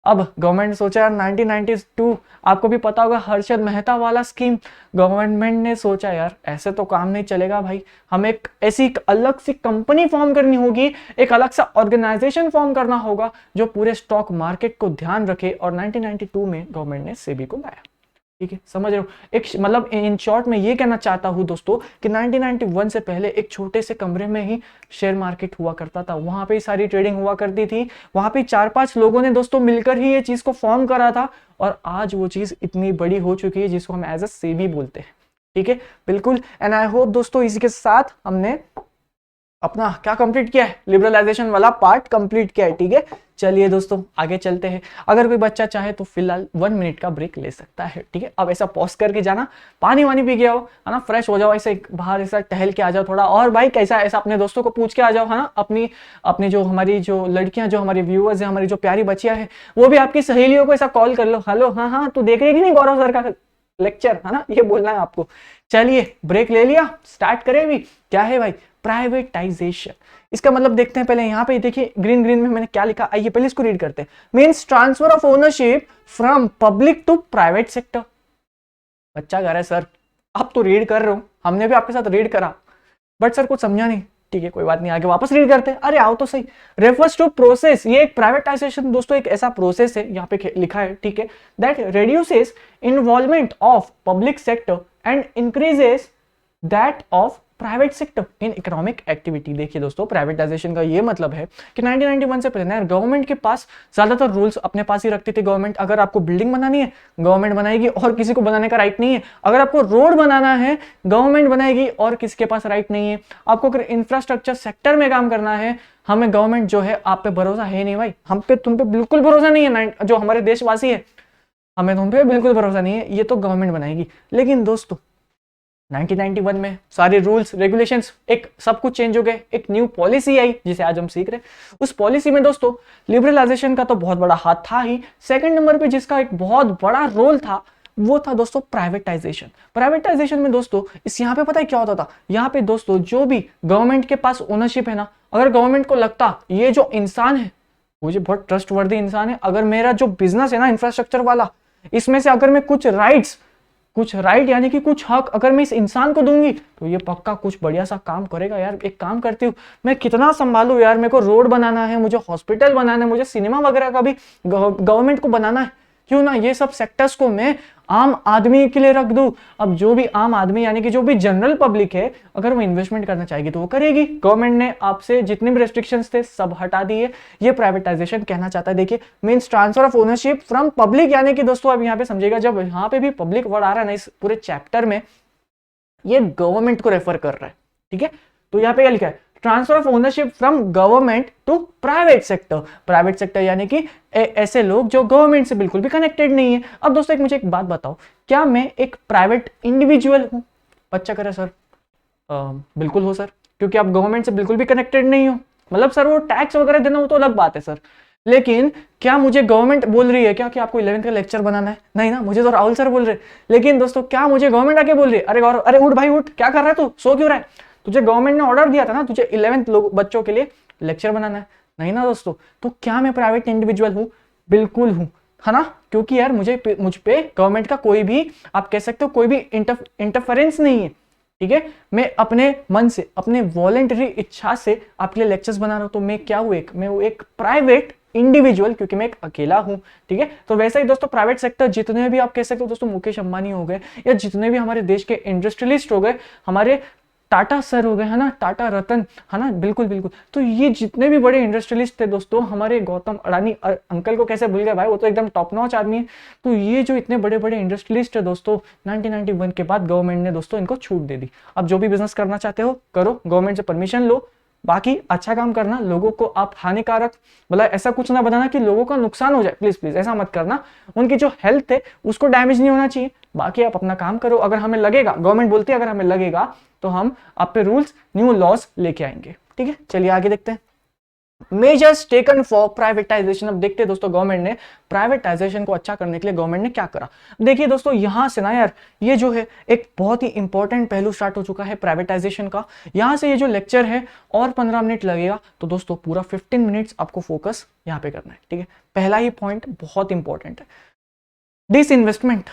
अब गवर्नमेंट ने सोचा यार 1992, आपको भी पता होगा हर्षद मेहता वाला स्कीम, गवर्नमेंट ने सोचा यार ऐसे तो काम नहीं चलेगा भाई, हमें एक ऐसी अलग सी कंपनी फॉर्म करनी होगी, एक अलग सा ऑर्गेनाइजेशन फॉर्म करना होगा जो पूरे स्टॉक मार्केट को ध्यान रखे, और 1992 में गवर्नमेंट ने सेबी को लाया। ठीक है, समझ रहे हो? एक मतलब इन शॉर्ट में ये कहना चाहता हूं दोस्तों कि 1991 से पहले एक छोटे से कमरे में ही शेयर मार्केट हुआ करता था, वहां पे ही सारी ट्रेडिंग हुआ करती थी, वहां पे 4-5 लोगों ने दोस्तों मिलकर ही ये चीज को फॉर्म करा था, और आज वो चीज इतनी बड़ी हो चुकी है जिसको हम एज अ सेबी बोलते हैं। ठीक है, बिल्कुल। एंड आई होप दोस्तों इसी के साथ हमने अपना क्या कंप्लीट किया है, लिबरलाइजेशन वाला पार्ट कंप्लीट किया है। ठीक है, चलिए दोस्तों आगे चलते हैं। अगर कोई बच्चा चाहे तो फिलहाल 1 मिनट का ब्रेक ले सकता है। ठीक है, अब ऐसा पॉज करके जाना, पानी वानी पी के आओ, है ना, फ्रेश हो जाओ, ऐसे बाहर ऐसा टहल के आ जाओ थोड़ा, और भाई कैसा ऐसा अपने दोस्तों को पूछ के आ जाओ, है ना, अपनी जो हमारी जो लड़कियां, जो हमारे व्यूअर्स हैं, हमारी जो प्यारी बच्चियां हैं, वो भी आपकी सहेलियों को ऐसा कॉल कर लो, हेलो हाँ हाँ तू देख रही कि नहीं गौरव सर का लेक्चर, है ना, ये बोलना है आपको। चलिए ब्रेक ले लिया, स्टार्ट करें भी। क्या है भाई? प्राइवेटाइजेशन। इसका मतलब देखते हैं पहले, यहां पे देखिए ग्रीन में मैंने क्या लिखा, आइए पहले इसको रीड करते हैं। Means transfer of ownership from public to private sector. बच्चा कह रहा है सर आप तो रीड कर रहे हो, हमने भी आपके साथ रीड करा, बट सर कुछ समझा नहीं। ठीक है कोई बात नहीं, आगे वापस रीड करते हैं। अरे आओ तो सही। रेफर्स टू प्रोसेस, ये एक प्राइवेटाइजेशन दोस्तों एक ऐसा प्रोसेस है, यहाँ पे लिखा है, ठीक है, that reduces involvement of public sector and increases that of private sector in economic activity. देखिए दोस्तों प्राइवेटाइजेशन का ये मतलब है कि 1991 से पहले गवर्नमेंट के पास ज्यादातर रूल्स अपने पास ही रखती थी गवर्नमेंट। अगर आपको बिल्डिंग बनानी है गवर्नमेंट बनाएगी और किसी को बनाने का राइट नहीं है। अगर आपको रोड बनाना है गवर्नमेंट बनाएगी और किसी के पास राइट नहीं है। आपको अगर इंफ्रास्ट्रक्चर सेक्टर में काम करना है, हमें गवर्नमेंट जो है आप पे भरोसा है नहीं भाई, हम पे तुम पे बिल्कुल भरोसा नहीं है, जो हमारे देशवासी है हमें तुम पे बिल्कुल भरोसा नहीं है, ये तो गवर्नमेंट बनाएगी। लेकिन दोस्तों 1991 में सारे रूल्स रेगुलेशंस एक सब कुछ चेंज हो गए, एक न्यू पॉलिसी आई जिसे आज हम सीख रहे हैं। उस पॉलिसी में दोस्तों लिबरलाइजेशन का तो बहुत बड़ा हाथ था ही, सेकंड नंबर पे जिसका एक बहुत बड़ा रोल था वो था दोस्तों प्राइवेटाइजेशन। प्राइवेटाइजेशन में दोस्तों इस यहाँ पे पता है क्या होता था, यहाँ पे दोस्तों जो भी गवर्नमेंट के पास ओनरशिप है ना, अगर गवर्नमेंट को लगता ये जो इंसान है मुझे बहुत ट्रस्टवर्दी इंसान है, अगर मेरा जो बिजनेस है ना इंफ्रास्ट्रक्चर वाला, इसमें से अगर मैं कुछ राइट यानी कि कुछ हक अगर मैं इस इंसान को दूंगी तो ये पक्का कुछ बढ़िया सा काम करेगा। यार एक काम करती हूँ मैं, कितना संभालू यार, मेरे को रोड बनाना है, मुझे हॉस्पिटल बनाना है, मुझे सिनेमा वगैरह का भी गवर्नमेंट को बनाना है, क्यों ना ये सब सेक्टर्स को मैं आम आदमी के लिए रख दूं। अब जो भी आम आदमी यानी कि जो भी जनरल पब्लिक है अगर वो इन्वेस्टमेंट करना चाहेगी तो वो करेगी। गवर्नमेंट ने आपसे जितने भी रेस्ट्रिक्शंस थे सब हटा दिए, ये प्राइवेटाइजेशन कहना चाहता है। देखिए means transfer of ownership from public, यानी कि दोस्तों अब यहाँ पे समझिएगा, जब यहाँ पे भी पब्लिक वर्ड आ रहा है ना इस पूरे चैप्टर में, ये गवर्नमेंट को रेफर कर रहा है। ठीक है, तो यहाँ पे क्या लिखा है, transfer of ownership from government to private sector. Private sector यानी कि ऐसे लोग जो गवर्नमेंट से बिल्कुल भी कनेक्टेड नहीं है। अब दोस्तों एक मुझे एक बात बताओ, क्या मैं एक प्राइवेट इंडिविजुअल हूं? बच्चा करे सर बिल्कुल हो सर, क्योंकि आप गवर्नमेंट से बिल्कुल भी कनेक्टेड नहीं हो। मतलब सर वो टैक्स वगैरह देना वो तो अलग बात है सर, लेकिन क्या मुझे गवर्नमेंट बोल रही है क्या कि आपको 11th का लेक्चर बनाना है? नहीं ना, मुझे तो राहुल सर बोल रहे। लेकिन दोस्तों क्या मुझे गवर्नमेंट आके बोल रही है, अरे गौरव अरे उठ भाई उठ, क्या कर रहा है तू, सो क्यों रहा है? तुझे गवर्नमेंट ने ऑर्डर दिया था ना तुझे 11th लोग बच्चों के लिए लेक्चर बनाना है? नहीं ना दोस्तों। तो क्या मैं प्राइवेट इंडिविजुअल हूं? बिल्कुल हूं, है ना, क्योंकि यार मुझ पे गवर्नमेंट का कोई भी आप कह सकते हो कोई भी इंटरफेरेंस नहीं है। ठीक है, मैं अपने मन से अपने वॉलेंटरी इच्छा से आपके लिए लेक्चर्स बना रहा हूं, तो मैं क्या हूं, मैं हूं एक प्राइवेट इंडिविजुअल, क्योंकि मैं एक अकेला हूं। ठीक है, तो वैसे ही दोस्तों प्राइवेट सेक्टर जितने भी आप कह सकते हो दोस्तों, मुकेश अंबानी हो गए या जितने भी हमारे देश के इंडस्ट्रियलिस्ट हो गए, हमारे टाटा सर हो गए, है ना, टाटा रतन, है ना, बिल्कुल बिल्कुल। तो ये जितने भी बड़े इंडस्ट्रियलिस्ट थे दोस्तों, हमारे गौतम अडानी अंकल को कैसे भूल गए भाई, वो तो एकदम टॉप नॉच आदमी है। तो ये जो इतने बड़े बड़े इंडस्ट्रियलिस्ट है दोस्तों, 1991 के बाद गवर्नमेंट ने दोस्तों इनको छूट दे दी। अब जो भी बिजनेस करना चाहते हो करो, गवर्नमेंट से परमिशन लो, बाकी अच्छा काम करना, लोगों को आप हानिकारक मतलब ऐसा कुछ ना बनाना कि लोगों का नुकसान हो जाए, प्लीज प्लीज ऐसा मत करना। उनकी जो हेल्थ है उसको डैमेज नहीं होना चाहिए, बाकी आप अपना काम करो। अगर हमें लगेगा, गवर्नमेंट बोलती है अगर हमें लगेगा तो हम आप पे रूल्स, न्यू लॉज लेके आएंगे, ठीक है। चलिए आगे देखते हैं। Measures taken for privatisation. अब देखते हैं दोस्तों गवर्नमेंट ने प्राइवेटाइजेशन को अच्छा करने के लिए गवर्नमेंट ने क्या करा। देखिए दोस्तों यहां से ना यार ये जो है एक बहुत ही इंपॉर्टेंट पहलू स्टार्ट हो चुका है प्राइवेटाइजेशन का। यहां से ये जो लेक्चर है और 15 मिनट लगेगा, तो दोस्तों पूरा 15 मिनट्स आपको फोकस यहां पे करना है, ठीक है। पहला ही पॉइंट बहुत इंपॉर्टेंट है, डिसइन्वेस्टमेंट।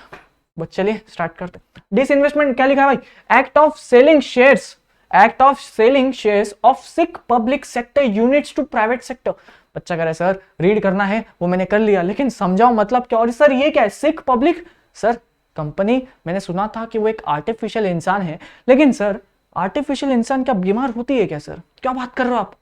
बस चलिए स्टार्ट करते हैं। डिसइन्वेस्टमेंट क्या लिखा है भाई, act of selling shares, act of selling shares of sick public sector units to private sector. बच्चा कह रहा है सर रीड करना है, वो मैंने कर लिया, लेकिन समझाओ मतलब क्या। और सर ये क्या है सिक पब्लिक, सर कंपनी, मैंने सुना था कि वो एक आर्टिफिशियल इंसान है, लेकिन सर आर्टिफिशियल इंसान क्या बीमार होती है क्या सर, क्या बात कर रहे हो आप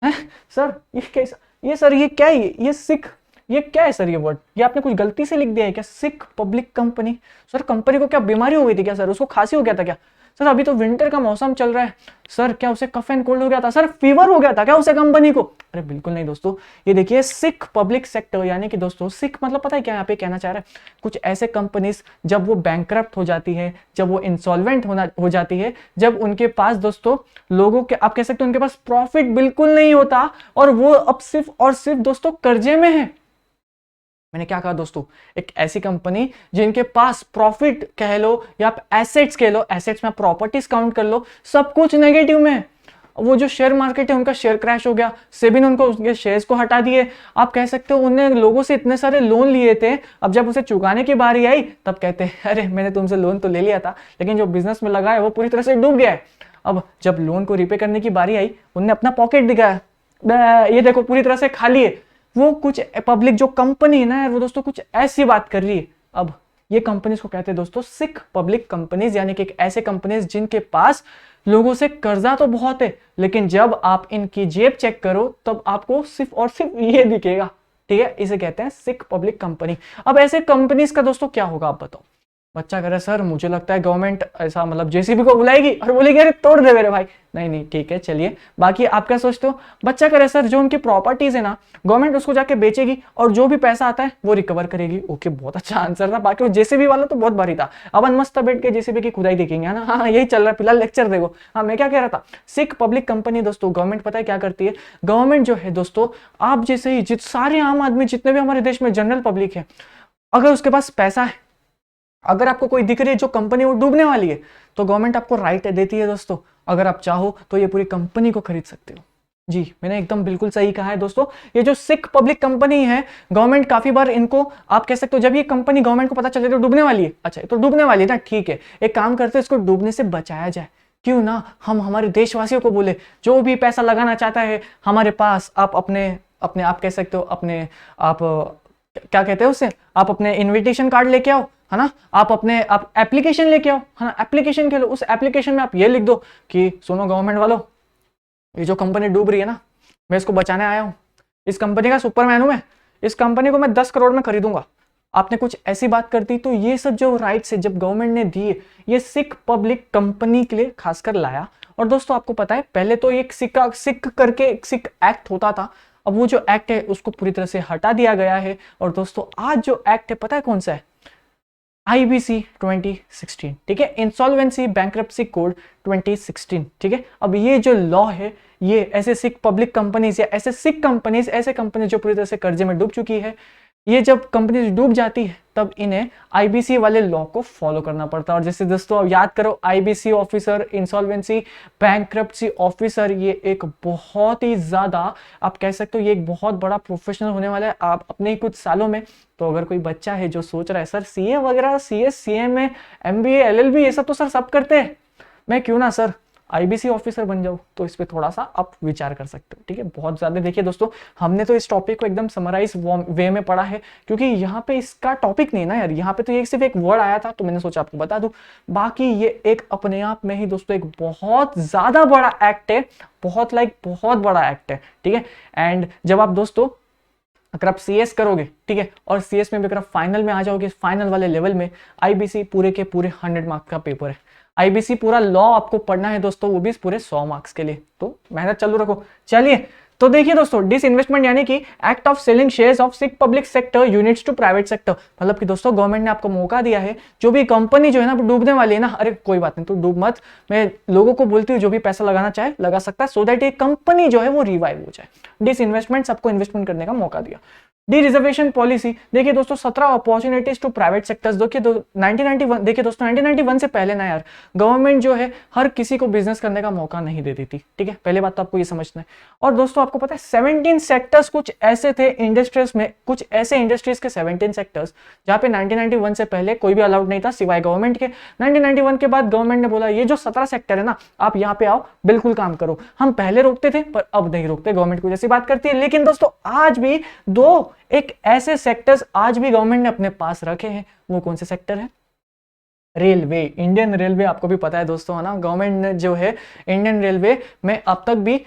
हैं सर, ये कैसा, ये सर ये क्या है, ये सिक, ये क्या है सर, ये वर्ड ये आपने कुछ गलती से लिख दिया है क्या, सिक पब्लिक कंपनी। सर कंपनी को क्या बीमारी हो गई थी क्या सर, उसको खांसी हो गया था क्या सर, अभी तो विंटर का मौसम चल रहा है सर, क्या उसे कफ एंड कोल्ड हो गया था सर, फीवर हो गया था क्या उसे कंपनी को। अरे बिल्कुल नहीं दोस्तों, ये देखिए सिक पब्लिक सेक्टर, यानी कि दोस्तों सिक मतलब पता है क्या यहाँ पे कहना चाह रहा है, कुछ ऐसे कंपनीज जब वो बैंकरप्ट हो जाती है, जब वो इंसॉल्वेंट हो जाती है, जब उनके पास दोस्तों लोगों के, आप कह सकते हो उनके पास प्रॉफिट बिल्कुल नहीं होता और वो अब सिर्फ और सिर्फ दोस्तों कर्जे में है। मैंने क्या कहा दोस्तों, एक ऐसी कंपनी जिनके पास प्रॉफिट कह लो या आप एसेट्स कह लो, एसेट्स में प्रॉपर्टीज काउंट कर लो, सब कुछ नेगेटिव में। वो जो शेयर मार्केट है उनका शेयर क्रैश हो गया, सेबी ने उनको उनके शेयर्स को हटा दिए। आप कह सकते हो उन्होंने लोगों से इतने सारे लोन लिए थे, अब जब उसे चुकाने की बारी आई तब कहते हैं अरे मैंने तुमसे लोन तो ले लिया था, लेकिन जो बिजनेस में लगा है वो पूरी तरह से डूब गया है। अब जब लोन को रिपे करने की बारी आई, उन्होंने अपना पॉकेट दिखाया, ये देखो पूरी तरह से खाली है। वो कुछ पब्लिक जो कंपनी है ना वो दोस्तों कुछ ऐसी बात कर रही है। अब ये कंपनीज को कहते हैं दोस्तों सिक पब्लिक कंपनीज, यानी कि एक ऐसे कंपनीज जिनके पास लोगों से कर्जा तो बहुत है, लेकिन जब आप इनकी जेब चेक करो तब आपको सिर्फ और सिर्फ ये दिखेगा, ठीक है। इसे कहते हैं सिक पब्लिक कंपनी। अब ऐसे कंपनीज का दोस्तों क्या होगा आप बताओ। बच्चा कह रहा है सर मुझे लगता है गवर्नमेंट ऐसा मतलब जेसीबी को बुलाएगी और बोलेगी अरे तोड़ दे मेरे भाई। नहीं नहीं ठीक है चलिए, बाकी आप क्या सोचते हो। बच्चा कह रहा है सर जो उनकी प्रॉपर्टीज है ना गवर्नमेंट उसको जाके बेचेगी और जो भी पैसा आता है वो रिकवर करेगी। ओके बहुत अच्छा आंसर था, बाकी वो जेसीबी वाला तो बहुत भारी था। अपन मस्त बैठ के जेसीबी की खुदाई देखेंगे, है ना। हाँ यही चल रहा है फिलहाल, लेक्चर देखो। हाँ मैं क्या कह रहा था, सिक पब्लिक कंपनी दोस्तों गवर्नमेंट पता है क्या करती है। गवर्नमेंट जो है दोस्तों, आप जैसे ही सारे आम आदमी जितने भी हमारे देश में जनरल पब्लिक है, अगर उसके पास पैसा है, अगर आपको कोई दिख रही है जो कंपनी वो डूबने वाली है, तो गवर्नमेंट आपको राइट देती है दोस्तों, अगर आप चाहो तो ये पूरी कंपनी को खरीद सकते हो। जी मैंने एकदम बिल्कुल सही कहा है दोस्तों। ये जो सिक पब्लिक कंपनी है, गवर्नमेंट काफी बार इनको, आप कह सकते हो जब ये कंपनी गवर्नमेंट को पता चले तो डूबने वाली है, अच्छा तो डूबने वाली है ना, ठीक है एक काम करते हैं इसको डूबने से बचाया जाए। क्यों ना हम हमारे देशवासियों को बोले जो भी पैसा लगाना चाहता है हमारे पास, आप अपने अपने आप कह सकते हो अपने आप क्या कहते हैं उससे, आप अपने इन्विटेशन कार्ड लेके आओ, है ना, आप अपने आप एप्लीकेशन लेके आओ, है ना, एप्लीकेशन के लो, उस एप्लीकेशन में आप ये लिख दो कि सुनो गवर्नमेंट वालों, ये जो कंपनी डूब रही है ना मैं इसको बचाने आया हूँ, इस कंपनी का सुपरमैन हूं मैं, इस कंपनी को मैं 10 करोड़ में खरीदूंगा। आपने कुछ ऐसी बात कर दी तो ये सब जो राइट्स है जब गवर्नमेंट ने दिए, ये सिक पब्लिक कंपनी के लिए खासकर लाया। और दोस्तों आपको पता है पहले तो एक सिक करके एक सिक एक्ट होता था, अब वो जो एक्ट है उसको पूरी तरह से हटा दिया गया है। और दोस्तों आज जो एक्ट है पता है कौन सा है, IBC 2016, ठीक है, इंसॉल्वेंसी बैंक्रप्सी कोड 2016, ठीक है। अब ये जो लॉ है ये ऐसे सिक पब्लिक कंपनीज या ऐसे सिक कंपनीज, ऐसे कंपनीज जो पूरी तरह से कर्जे में डूब चुकी है, ये जब कंपनीज डूब जाती है तब इन्हें IBC वाले लॉ को फॉलो करना पड़ता है। और जैसे दोस्तों अब याद करो, IBC officer, insolvency bankruptcy officer, ये एक बहुत ही ज्यादा, आप कह सकते हो ये एक बहुत बड़ा प्रोफेशनल होने वाला है आप अपने ही कुछ सालों में। तो अगर कोई बच्चा है जो सोच रहा है सर CA वगैरह, CS CM में MBA LLB ये सब तो सर सब करते हैं, मैं क्यों ना सर आईबीसी ऑफिसर बन जाओ, तो इस पे थोड़ा सा आप विचार कर सकते हो, ठीक है। बहुत ज्यादा देखिए दोस्तों, हमने तो इस टॉपिक को एकदम समराइज वे में पढ़ा है, क्योंकि यहाँ पे इसका टॉपिक नहीं ना यार, यहाँ पे तो ये सिर्फ एक वर्ड आया था तो मैंने सोचा आपको बता दूं। बाकी ये एक अपने आप में ही दोस्तों एक बहुत ज्यादा बड़ा एक्ट है, बहुत बड़ा एक्ट है, ठीक है। एंड जब आप दोस्तों अगर आप सीएस करोगे, ठीक है, और सीएस में भी अगर आप फाइनल में आ जाओगे, फाइनल वाले लेवल में, आईबीसी पूरे के पूरे 100 मार्क्स का पेपर है। आईबीसी पूरा लॉ आपको पढ़ना है दोस्तों, वो भी पूरे 100 मार्क्स के लिए, तो मेहनत चालू रखो। चलिए, तो देखिए दोस्तों, डिसइन्वेस्टमेंट यानी कि act of selling shares of sick public sector units to private sector, मतलब कि दोस्तों गवर्नमेंट ने आपको मौका दिया है, जो भी कंपनी जो है ना डूबने वाली है ना, अरे कोई बात नहीं, तो डूब मत, मैं लोगों को बोलती हूँ जो भी पैसा लगाना चाहे लगा सकता है, सो दैट ये कंपनी जो है वो रिवाइव हो जाए। डिसइन्वेस्टमेंट सबको इन्वेस्टमेंट करने का मौका दिया। डी रिजर्वेशन पॉलिसी, देखिए दोस्तों 17 अपॉर्चुनिटीज टू प्राइवेट सेक्टर्स। देखिए 1991, देखिए दोस्तों 1991 से पहले ना यार गवर्नमेंट जो है हर किसी को बिजनेस करने का मौका नहीं देती थी, ठीक है, पहले बात तो आपको ये समझना है। और दोस्तों आपको पता है 17 सेक्टर्स कुछ ऐसे थे इंडस्ट्रीज में, कुछ ऐसे इंडस्ट्रीज के 17 सेक्टर्स जहां पे 1991 से पहले कोई भी अलाउड नहीं था सिवाय गवर्नमेंट के। 1991 के बाद गवर्नमेंट ने बोला ये जो 17 सेक्टर है ना, आप यहाँ पे आओ, बिल्कुल काम करो। हम पहले रोकते थे पर अब नहीं रोकते, गवर्नमेंट कुछ ऐसी बात करती है। लेकिन दोस्तों आज भी एक ऐसे सेक्टर्स आज भी गवर्नमेंट ने अपने पास रखे हैं, वो कौन से सेक्टर है? रेलवे, इंडियन रेलवे, आपको भी पता है दोस्तों है ना, गवर्नमेंट ने जो है इंडियन रेलवे में अब तक भी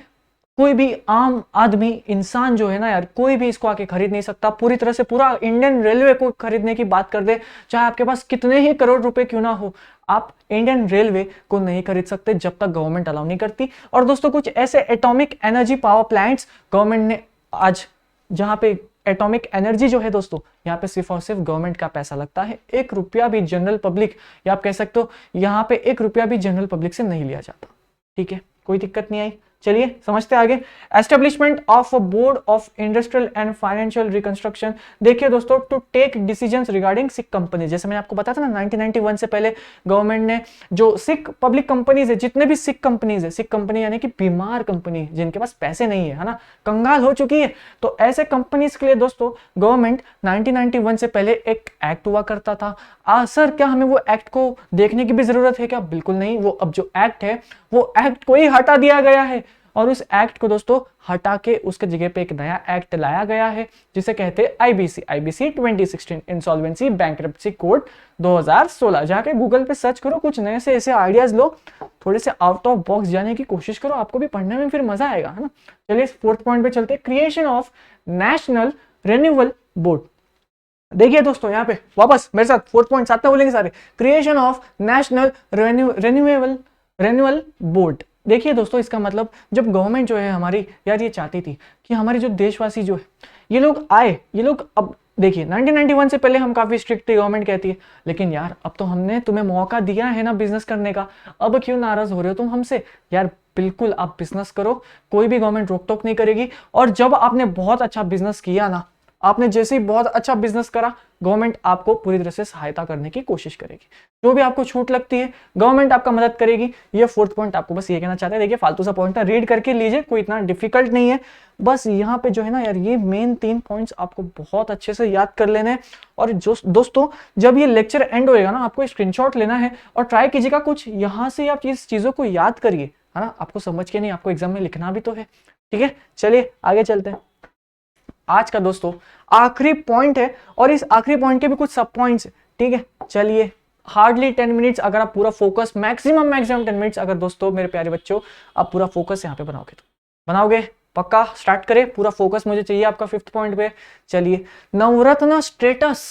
कोई भी आम आदमी इंसान जो है ना यार, कोई भी इसको आके खरीद नहीं सकता। पूरी तरह से पूरा इंडियन रेलवे को खरीदने की बात कर दे, चाहे आपके पास कितने ही करोड़ रुपए क्यों ना हो, आप इंडियन रेलवे को नहीं खरीद सकते जब तक गवर्नमेंट अलाउ नहीं करती। और दोस्तों कुछ ऐसे atomic energy power plants government ने आज, जहां पे एटॉमिक एनर्जी जो है दोस्तों, यहाँ पे सिर्फ और सिर्फ गवर्नमेंट का पैसा लगता है, 1 रुपया भी जनरल पब्लिक, या आप कह सकते हो यहाँ पे 1 रुपया भी जनरल पब्लिक से नहीं लिया जाता, ठीक है, कोई दिक्कत नहीं आई। चलिए समझते आगे। Establishment of a board of industrial and financial reconstruction, देखिए दोस्तों to take decisions regarding sick company, जैसे मैंने आपको बताया था ना 1991 से पहले गवर्नमेंट ने जो सिक पब्लिक कंपनीज है, जितने भी सिक कंपनीज है, सिक कंपनी यानी कि बीमार कंपनी जिनके पास पैसे नहीं है ना, कंगाल हो चुकी है, तो ऐसे कंपनीज के लिए दोस्तों गवर्नमेंट 1991 से पहले एक एक्ट हुआ करता था। सर क्या हमें वो एक्ट को देखने की भी जरूरत है क्या? बिल्कुल नहीं, वो अब जो एक्ट है वो एक्ट को ही हटा दिया गया है, और उस एक्ट को दोस्तों हटा के उसके जगह पे एक नया एक्ट लाया गया है जिसे कहते हैं आईबीसी 2016 इंसॉल्वेंसी बैंक्रप्सी कोड 2016। जाके गूगल पे सर्च करो, कुछ नए से ऐसे आइडियाज लो, थोड़े से आउट ऑफ बॉक्स जाने की कोशिश करो, आपको भी पढ़ने में फिर मजा आएगा, है ना। चलिए 4th पॉइंट पे चलते, creation of national renewal board. देखिए दोस्तों यहाँ पे वापस मेरे साथ 4th पॉइंट साथ में बोलेंगे सारे, creation of national renewal board. देखिए दोस्तों इसका मतलब जब गवर्नमेंट जो है हमारी यार ये चाहती थी कि हमारे जो देशवासी जो है ये लोग आए, ये लोग, अब देखिए 1991 से पहले हम काफी स्ट्रिक्ट थी, गवर्नमेंट कहती है, लेकिन यार अब तो हमने तुम्हें मौका दिया है ना बिजनेस करने का, अब क्यों नाराज हो रहे हो तुम हमसे? यार बिल्कुल आप बिजनेस करो, कोई भी गवर्नमेंट रोक टोक नहीं करेगी। और जब आपने बहुत अच्छा बिजनेस किया ना, आपने जैसे ही बहुत अच्छा बिजनेस करा, गवर्नमेंट आपको पूरी तरह से सहायता करने की कोशिश करेगी, जो भी आपको छूट लगती है गवर्नमेंट आपका मदद करेगी। ये 4th पॉइंट आपको बस ये कहना चाहता है। देखिए फालतू सा पॉइंट था, रीड करके लीजिए, कोई इतना डिफिकल्ट नहीं है, बस यहाँ पे जो है ना यार ये मेन 3 पॉइंट्स आपको बहुत अच्छे से याद कर लेने हैं। और जो दोस्तों जब ये लेक्चर एंड होएगा ना, आपको स्क्रीनशॉट लेना है और ट्राई कीजिएगा कुछ यहाँ से आप इस चीजों को याद करिए, है ना, आपको समझ के नहीं, आपको एग्जाम में लिखना भी तो है, ठीक है। चलिए आगे चलते हैं। आज का दोस्तों आखिरी पॉइंट है, और इस आखिरी पॉइंट के भी कुछ सब पॉइंट्स, ठीक है। चलिए हार्डली 10 मिनट्स अगर आप पूरा फोकस, मैक्सिमम 10 मिनट्स अगर दोस्तों मेरे प्यारे बच्चों आप पूरा फोकस यहाँ पे बनाओगे, तो बनाओगे पक्का? स्टार्ट करें, पूरा फोकस मुझे चाहिए आपका 5th पॉइंट पे। चलिए नवरत्न स्टेटस,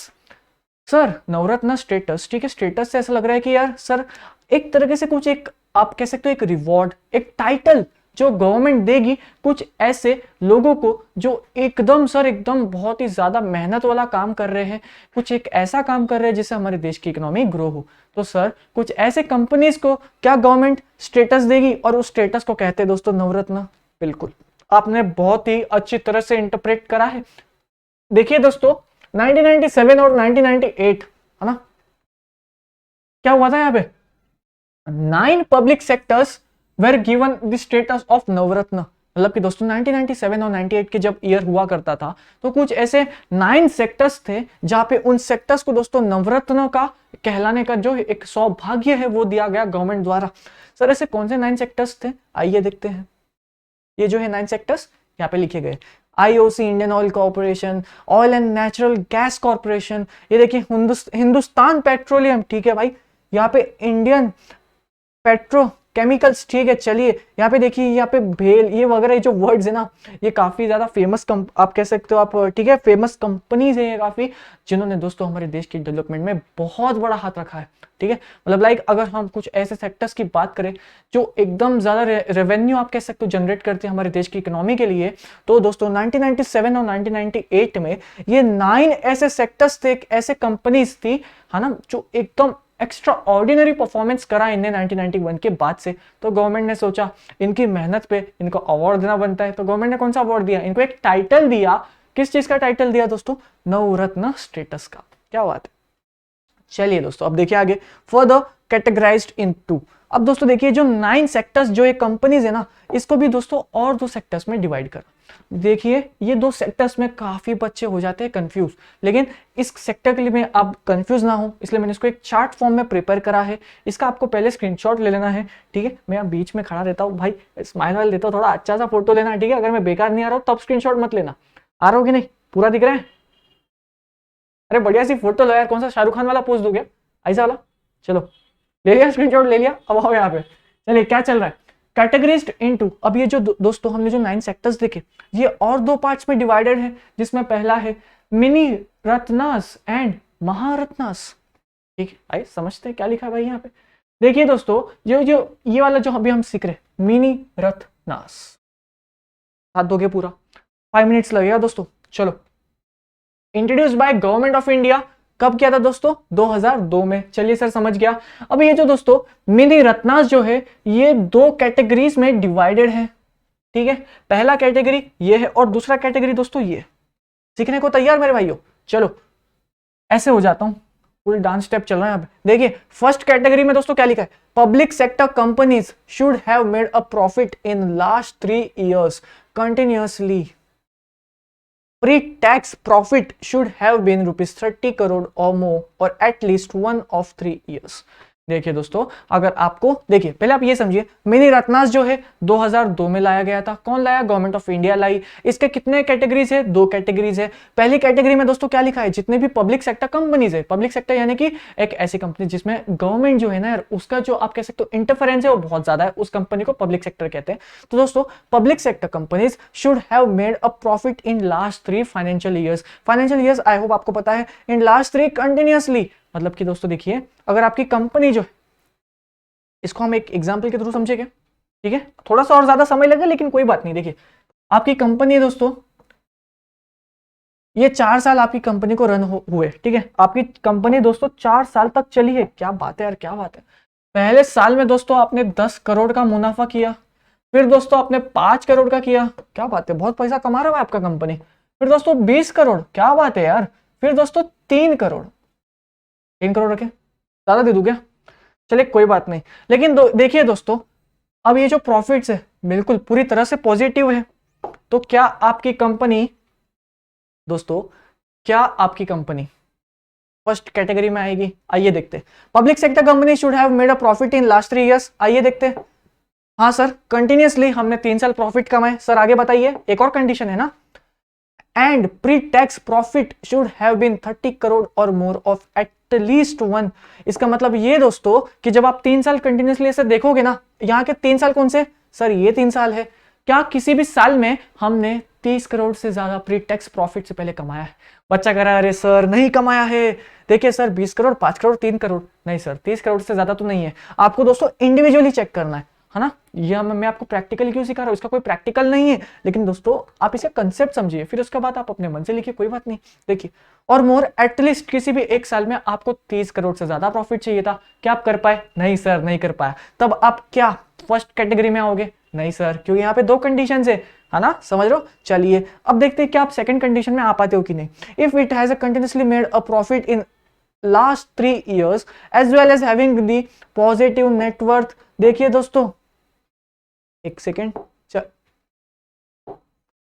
सर नवरत्न स्टेटस, ठीक है, स्टेटस से ऐसा लग रहा है कि यार सर एक तरीके से कुछ, एक आप कह सकते हो एक रिवॉर्ड, एक टाइटल जो गवर्नमेंट देगी कुछ ऐसे लोगों को जो एकदम सर एकदम बहुत ही ज्यादा मेहनत वाला काम कर रहे हैं, कुछ एक ऐसा काम कर रहे हैं जिससे हमारे देश की इकोनॉमी ग्रो हो। तो सर कुछ ऐसे कंपनीज को क्या गवर्नमेंट स्टेटस देगी, और उस स्टेटस को कहते हैं दोस्तों नवरत्न। बिल्कुल, आपने बहुत ही अच्छी तरह से इंटरप्रेट करा है। देखिए दोस्तों 1997 और 1998, है ना, क्या हुआ था यहाँ पे, 9 public sectors were given the status of नवरत्न। मतलब कि दोस्तों 1997 और 98 के जब ईयर हुआ करता था तो कुछ ऐसे 9 सेक्टर्स थे जहां पे उन सेक्टर्स को दोस्तों नवरत्न का कहलाने का जो एक सौभाग्य है वो दिया गया गवर्नमेंट द्वारा। सर ऐसे कौन से 9 सेक्टर्स थे, आइए देखते हैं। ये जो है 9 सेक्टर्स यहाँ पे लिखे गए। IOC Indian oil corporation, oil and natural gas corporation, ये देखिए हिंदुस्तान पेट्रोलियम, ठीक है भाई, यहाँ पे इंडियन पेट्रोकेमिकल्स, ठीक है। चलिए यहाँ पे देखिए, यहाँ पे भेल, ये वगैरह जो वर्ड्स है ना, ये काफी ज्यादा फेमस आप कह सकते हो आप, ठीक है, फेमस कंपनीज है ये काफी, जिन्होंने दोस्तों हमारे देश की डेवलपमेंट में बहुत बड़ा हाथ रखा है, ठीक है। मतलब लाइक अगर हम कुछ ऐसे सेक्टर्स की बात करें जो एकदम ज्यादा रेवेन्यू आप कह सकते हो जनरेट करते हैं हमारे देश की इकोनॉमी के लिए, तो दोस्तों 1997 और 1998 में ये 9 ऐसे सेक्टर्स थे, ऐसे कंपनीज थी, है ना, जो एकदम एक्स्ट्रा ऑर्डिनरी परफॉर्मेंस करा इनने 1991 के बाद से। तो गवर्नमेंट ने सोचा इनकी मेहनत पे इनको अवार्ड देना बनता है, तो गवर्नमेंट ने कौन सा अवार्ड दिया, इनको एक टाइटल दिया। किस चीज का टाइटल दिया दोस्तों, नवरत्न स्टेटस का। क्या बात है। चलिए दोस्तों अब देखिए आगे, फर्दर कैटेगराइज्ड इन 2। अब दोस्तों देखिए जो 9 सेक्टर्स जो ये कंपनीज है ना, इसको भी दोस्तों और 2 सेक्टर्स में डिवाइड कर। देखिए ये 2 सेक्टर्स में काफी बच्चे हो जाते हैं कंफ्यूज, लेकिन इस सेक्टर के लिए मैं आप कंफ्यूज ना हो इसलिए मैंने इसको एक चार्ट फॉर्म में प्रिपेयर करा है। इसका आपको पहले स्क्रीनशॉट ले लेना है, ठीक है। मैं बीच में खड़ा रहता हूँ भाई, स्माइल वाइल देता हूँ, थोड़ा अच्छा सा फोटो लेना, ठीक है। अगर मैं बेकार नहीं आ रहा हूँ तब स्क्रीनशॉट मत लेना। आ रहा हो कि नहीं, पूरा दिख रहा है? अरे बढ़िया सी फोटो लो यार, कौन सा शाहरुख खान वाला पोज दो क्या, ऐसा वाला। चलो ले लिया स्क्रीनशॉट, ले लिया। अब आओ यहाँ पे, चलिए क्या चल रहा है, कैटेगरीज्ड इनटू। अब ये जो दोस्तों हमने जो 9 सेक्टर्स देखे, ये और 2 पार्ट्स में डिवाइडेड है, जिसमें पहला है मिनी रत्नास एंड महारत्नास, ठीक है। आइए समझते हैं क्या लिखा है भाई यहाँ पे। देखिए दोस्तों ये वाला जो अभी हम सीख रहे हैं, मिनी रत्नास, साथ दोगे पूरा, 5 मिनट्स लगेगा दोस्तों। चलो, introduce by government of India, कब किया था दोस्तों, 2002 में। चलिए सर समझ गया। अब ये जो दोस्तों मिनी रत्नास जो है, ये 2 कैटेगरीज में डिवाइडेड है, ठीक है। पहला कैटेगरी ये है और दूसरा कैटेगरी दोस्तों ये। सीखने को तैयार मेरे भाइयों? चलो ऐसे हो जाता हूं, फुल डांस स्टेप चल रहा है यहाँ पे। देखिए फर्स्ट कैटेगरी में दोस्तों क्या लिखा है, public sector companies should have made a profit in last 3 years continuously. Pre-tax profit should have been rupees 30 crore or more or at least one of 3 years। देखिए दोस्तों, अगर आपको, देखिए पहले आप ये समझिए, मिनी रत्नास जो है 2002 में लाया गया था। कौन लाया, गवर्नमेंट ऑफ इंडिया लाई। इसके कितने कैटेगरीज है, 2 कैटेगरीज है। पहली कैटेगरी में दोस्तों क्या लिखा है, जितने भी पब्लिक सेक्टर कंपनीज है, पब्लिक सेक्टर यानी कि एक ऐसी कंपनी जिसमें गवर्नमेंट जो है ना यार, उसका जो आप कह सकते हो इंटरफेरेंस है वो बहुत ज्यादा है, उस कंपनी को पब्लिक सेक्टर कहते हैं। तो दोस्तों public sector companies should have made a profit in last 3 financial years. Financial years I hope आपको पता है, इन लास्ट 3 कंटिन्यूअसली। मतलब कि दोस्तों देखिए, अगर आपकी कंपनी जो है, इसको हम एक एग्जांपल के थ्रू समझेंगे, ठीक है। थोड़ा सा और ज्यादा समय लगेगा लेकिन कोई बात नहीं। देखिए आपकी कंपनी है दोस्तों, ये 4 साल आपकी कंपनी को रन हुए, ठीक है। आपकी कंपनी दोस्तों 4 साल तक चली है। क्या बात है यार, क्या बात है। पहले साल में दोस्तों आपने 10 करोड़ का मुनाफा किया, फिर दोस्तों आपने 5 करोड़ का किया। क्या बात है, बहुत पैसा कमा रहा है आपका कंपनी। फिर दोस्तों 20 करोड़, क्या बात है यार। फिर दोस्तों 3 करोड़, 3 करोड़ रखे, ज्यादा दे दूं क्या? चलिए कोई बात नहीं। लेकिन देखिए दोस्तों, अब ये जो प्रॉफिट्स है बिल्कुल पूरी तरह से पॉजिटिव है। तो क्या आपकी कंपनी दोस्तों, क्या आपकी कंपनी फर्स्ट कैटेगरी में आएगी? आइए देखते हैं। Public sector company should have made a profit in last 3 years। आइए देखते हैं। हाँ सर, कंटिन्यूअसली हमने 3 साल प्रॉफिट कमाए। सर आगे बताइए, एक और कंडीशन है ना, and pre tax profit should have been 30 crore और मोर ऑफ एट लीस्ट 1। इसका मतलब ये दोस्तों कि जब आप 3 साल कंटिन्यूअसली ऐसे देखोगे ना, यहाँ के 3 साल कौन से, सर ये 3 साल है। क्या किसी भी साल में हमने 30 करोड़ से ज्यादा प्री टैक्स प्रॉफिट से पहले कमाया है? बच्चा कह रहा है अरे सर नहीं कमाया है। देखिए सर 20 करोड़, 5 करोड़, 3 करोड़, नहीं सर 30 करोड़ से ज्यादा तो नहीं है। आपको दोस्तों इंडिविजुअली चेक करना है ना। यह मैं आपको प्रैक्टिकली क्यों सिखा रहा हूँ, इसका कोई प्रैक्टिकल नहीं है, लेकिन दोस्तों आप इसका कंसेप्ट समझिए, फिर उसके बाद आप अपने मन से लिखिए, कोई बात नहीं। देखिए, और मोर एटलीस्ट किसी भी एक साल में आपको 30 करोड़ से ज्यादा प्रॉफिट चाहिए था। क्या आप कर पाए? नहीं सर नहीं कर पाया। तब आप क्या फर्स्ट कैटेगरी में आओगे? नहीं सर, क्योंकि यहाँ पे 2 कंडीशन है ना, समझ रहे हो। चलिए अब देखते हैं कि आप सेकंड कंडीशन में आ पाते हो कि नहीं। If it has continuously made a profit in last 3 years as well as having the positive net worth. देखिए दोस्तों, एक सेकेंड,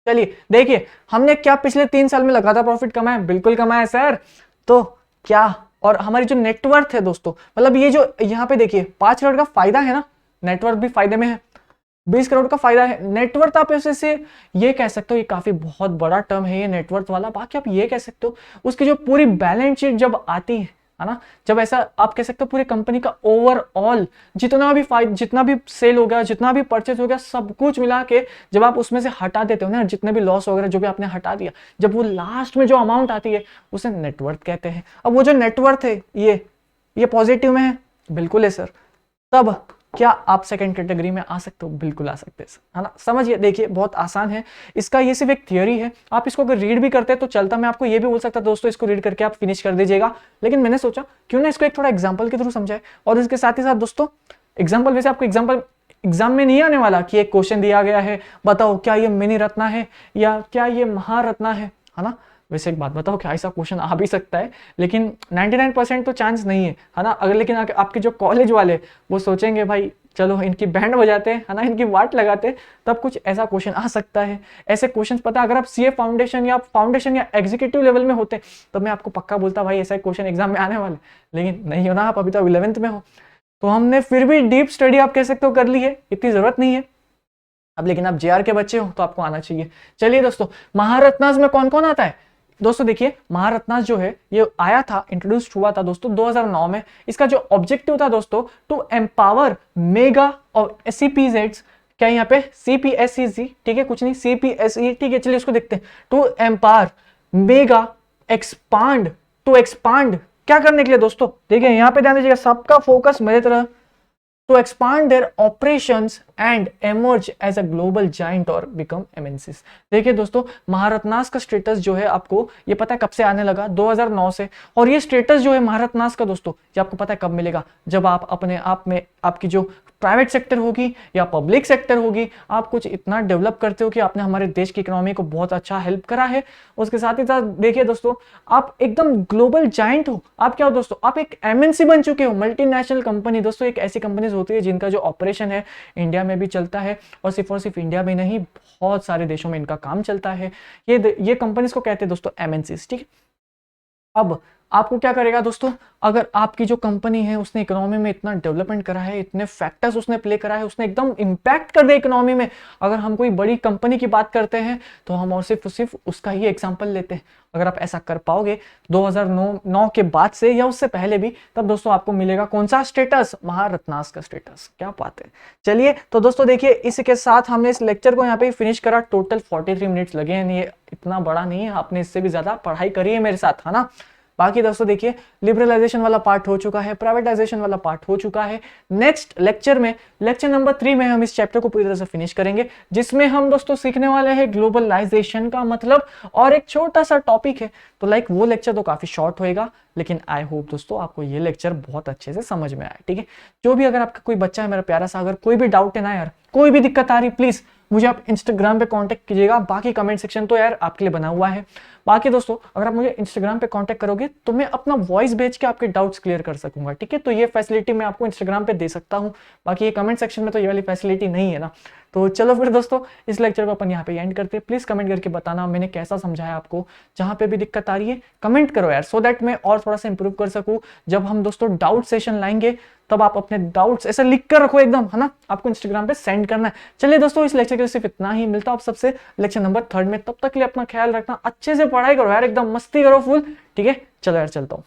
चलिए देखिए, हमने क्या पिछले 3 साल में लगातार प्रॉफिट कमाया, बिल्कुल कमाया सर। तो क्या, और हमारी जो नेटवर्थ है दोस्तों, मतलब ये जो यहाँ पे देखिए 5 करोड़ का फायदा है ना, नेटवर्थ भी फायदे में है, 20 करोड़ का फायदा है। नेटवर्थ आप ऐसे से ये कह सकते हो, ये काफी बहुत बड़ा टर्म है ये नेटवर्थ वाला। बाकी आप ये कह सकते हो उसकी जो पूरी बैलेंस शीट जब आती है ना, जब ऐसा आप कह सकते हो पूरी कंपनी का ओवरऑल जितना भी सेल हो गया, जितना भी परचेज हो गया, सब कुछ मिला के जब आप उसमें से हटा देते हो ना, जितने भी लॉस वगैरह जो भी आपने हटा दिया, जब वो लास्ट में जो अमाउंट आती है उसे नेटवर्थ कहते हैं। अब वो जो नेटवर्थ है ये पॉजिटिव में है, बिल्कुल है सर। तब क्या आप सेकंड कैटेगरी में आ सकते हो? बिल्कुल आ सकते हैं, है ना। समझिए, देखिए बहुत आसान है इसका, ये सिर्फ एक थियोरी है। आप इसको अगर रीड भी करते हैं तो चलता, मैं आपको ये भी बोल सकता दोस्तों इसको रीड करके आप फिनिश कर दीजिएगा, लेकिन मैंने सोचा क्यों ना इसको एक थोड़ा एग्जाम्पल के थ्रू समझाए। और इसके साथ ही साथ दोस्तों एग्जाम्पल, वैसे आपको एग्जाम्पल एग्जाम में नहीं आने वाला कि एक क्वेश्चन दिया गया है, बताओ क्या ये मिनी रत्ना है या क्या ये महारत्ना है ना। वैसे एक बात बताओ, क्या ऐसा क्वेश्चन आ भी सकता है, लेकिन 99% तो चांस नहीं है ना। अगर लेकिन आपके जो कॉलेज वाले वो सोचेंगे भाई चलो इनकी बैंड बजाते हैं, है ना, इनकी वाट लगाते हैं, तब कुछ ऐसा क्वेश्चन आ सकता है। ऐसे क्वेश्चन पता अगर आप सीए फाउंडेशन या एग्जीक्यूटिव लेवल में होते तो मैं आपको पक्का बोलता भाई ऐसा क्वेश्चन एग्जाम में आने वाले, लेकिन नहीं हो ना, आप अभी तो 11th में हो। तो हमने फिर भी डीप स्टडी आप कह सकते हो कर ली है, इतनी जरूरत नहीं है अब, लेकिन आप जेआर के बच्चे हो तो आपको आना चाहिए। चलिए दोस्तों, महारत्नास में कौन कौन आता है दोस्तों? देखिए महारत्नास जो है ये आया था, इंट्रोड्यूस हुआ था दोस्तों 2009 में। इसका जो ऑब्जेक्टिव था दोस्तों, टू एम्पावर मेगा और सीपीजेड्स, क्या यहाँ पे सीपीएसई, ठीक है, कुछ नहीं, सीपीएसई, ठीक है। चलिए इसको देखते हैं। To empower mega expand, to expand क्या करने के लिए दोस्तों? देखिए यहाँ पे ध्यान दीजिएगा, सबका फोकस मेरे तरह, to expand their operations and emerge as a global giant or become MNCs। देखिए दोस्तों, महारत्नास का स्टेटस जो है आपको ये पता है कब से आने लगा? 2009 से। और ये स्टेटस जो है महारत्नास का दोस्तों, ये आपको पता है कब मिलेगा? जब आप अपने आप में आपकी जो प्राइवेट सेक्टर होगी या पब्लिक सेक्टर होगी, आप कुछ इतना डेवलप करते हो कि आपने हमारे देश की इकोनॉमी को बहुत अच्छा हेल्प करा है। उसके साथ ही साथ देखिए दोस्तों, आप एकदम ग्लोबल जाइंट हो। आप क्या हो दोस्तों? आप एक एमएनसी बन चुके हो, मल्टीनेशनल कंपनी। दोस्तों एक ऐसी कंपनीज होती है जिनका जो ऑपरेशन है इंडिया में भी चलता है, और सिर्फ इंडिया में नहीं, बहुत सारे देशों में इनका काम चलता है। ये कंपनीज को कहते हैं दोस्तों एमएनसीज, ठीक है। अब आपको क्या करेगा दोस्तों, अगर आपकी जो कंपनी है उसने इकोनॉमी में इतना डेवलपमेंट करा है, इतने फैक्टर्स उसने प्ले करा है, उसने एकदम इंपैक्ट कर दिया इकोनॉमी में। अगर हम कोई बड़ी कंपनी की बात करते हैं तो हम और सिर्फ उसका ही एग्जांपल लेते हैं। अगर आप ऐसा कर पाओगे 2009 के बाद से या उससे पहले भी, तब दोस्तों आपको मिलेगा कौन सा स्टेटस? महारत्नास का स्टेटस। क्या बात है। चलिए तो दोस्तों देखिए, इसके साथ हमने इस लेक्चर को यहाँ पे फिनिश करा। टोटल 43 मिनट्स लगे हैं, ये इतना बड़ा नहीं है, आपने इससे भी ज्यादा पढ़ाई करी है मेरे साथ, है ना। बाकी दोस्तों देखिए, लिबरलाइजेशन वाला पार्ट हो चुका है, प्राइवेटाइजेशन वाला पार्ट हो चुका है। नेक्स्ट लेक्चर में, लेक्चर नंबर 3 में हम इस चैप्टर को पूरी तरह से फिनिश करेंगे, जिसमें हम दोस्तों सीखने वाले हैं ग्लोबलाइजेशन का मतलब, और एक छोटा सा टॉपिक है। तो लाइक वो लेक्चर तो काफी शॉर्ट होएगा, लेकिन आई होप दोस्तों आपको ये लेक्चर बहुत अच्छे से समझ में आए, ठीक है। जो भी अगर आपका कोई बच्चा है मेरा प्यारा सा, अगर कोई भी डाउट है ना यार, कोई भी दिक्कत आ रही, प्लीज मुझे आप इंस्टाग्राम पे कांटेक्ट कीजिएगा। बाकी कमेंट सेक्शन तो यार आपके लिए बना हुआ है। बाकी दोस्तों अगर आप मुझे इंस्टाग्राम पे कांटेक्ट करोगे तो मैं अपना वॉइस भेज के आपके डाउट्स क्लियर कर सकूंगा, ठीक है। तो ये फैसिलिटी मैं आपको इंस्टाग्राम पे दे सकता हूँ, बाकी ये कमेंट सेक्शन में तो ये वाली फैसिलिटी नहीं है ना। तो चलो फिर दोस्तों, इस लेक्चर को अपन यहाँ पे एंड करते हैं। प्लीज कमेंट करके बताना मैंने कैसा समझाया आपको। जहां पे भी दिक्कत आ रही है कमेंट करो यार, सो दैट मैं और थोड़ा सा इंप्रूव कर सकूं। जब हम दोस्तों डाउट सेशन लाएंगे तब आप अपने डाउट्स ऐसे लिख कर रखो एकदम, है ना, आपको इंस्टाग्राम पे सेंड करना है। चलिए दोस्तों, इस लेक्चर के लिए सिर्फ इतना ही। मिलता हूं आप सबसे लेक्चर नंबर 3 में। तब तक के लिए अपना ख्याल रखना, अच्छे से पढ़ाई करो यार, एकदम मस्ती करो फुल, ठीक है। चलो यार चलता हूँ।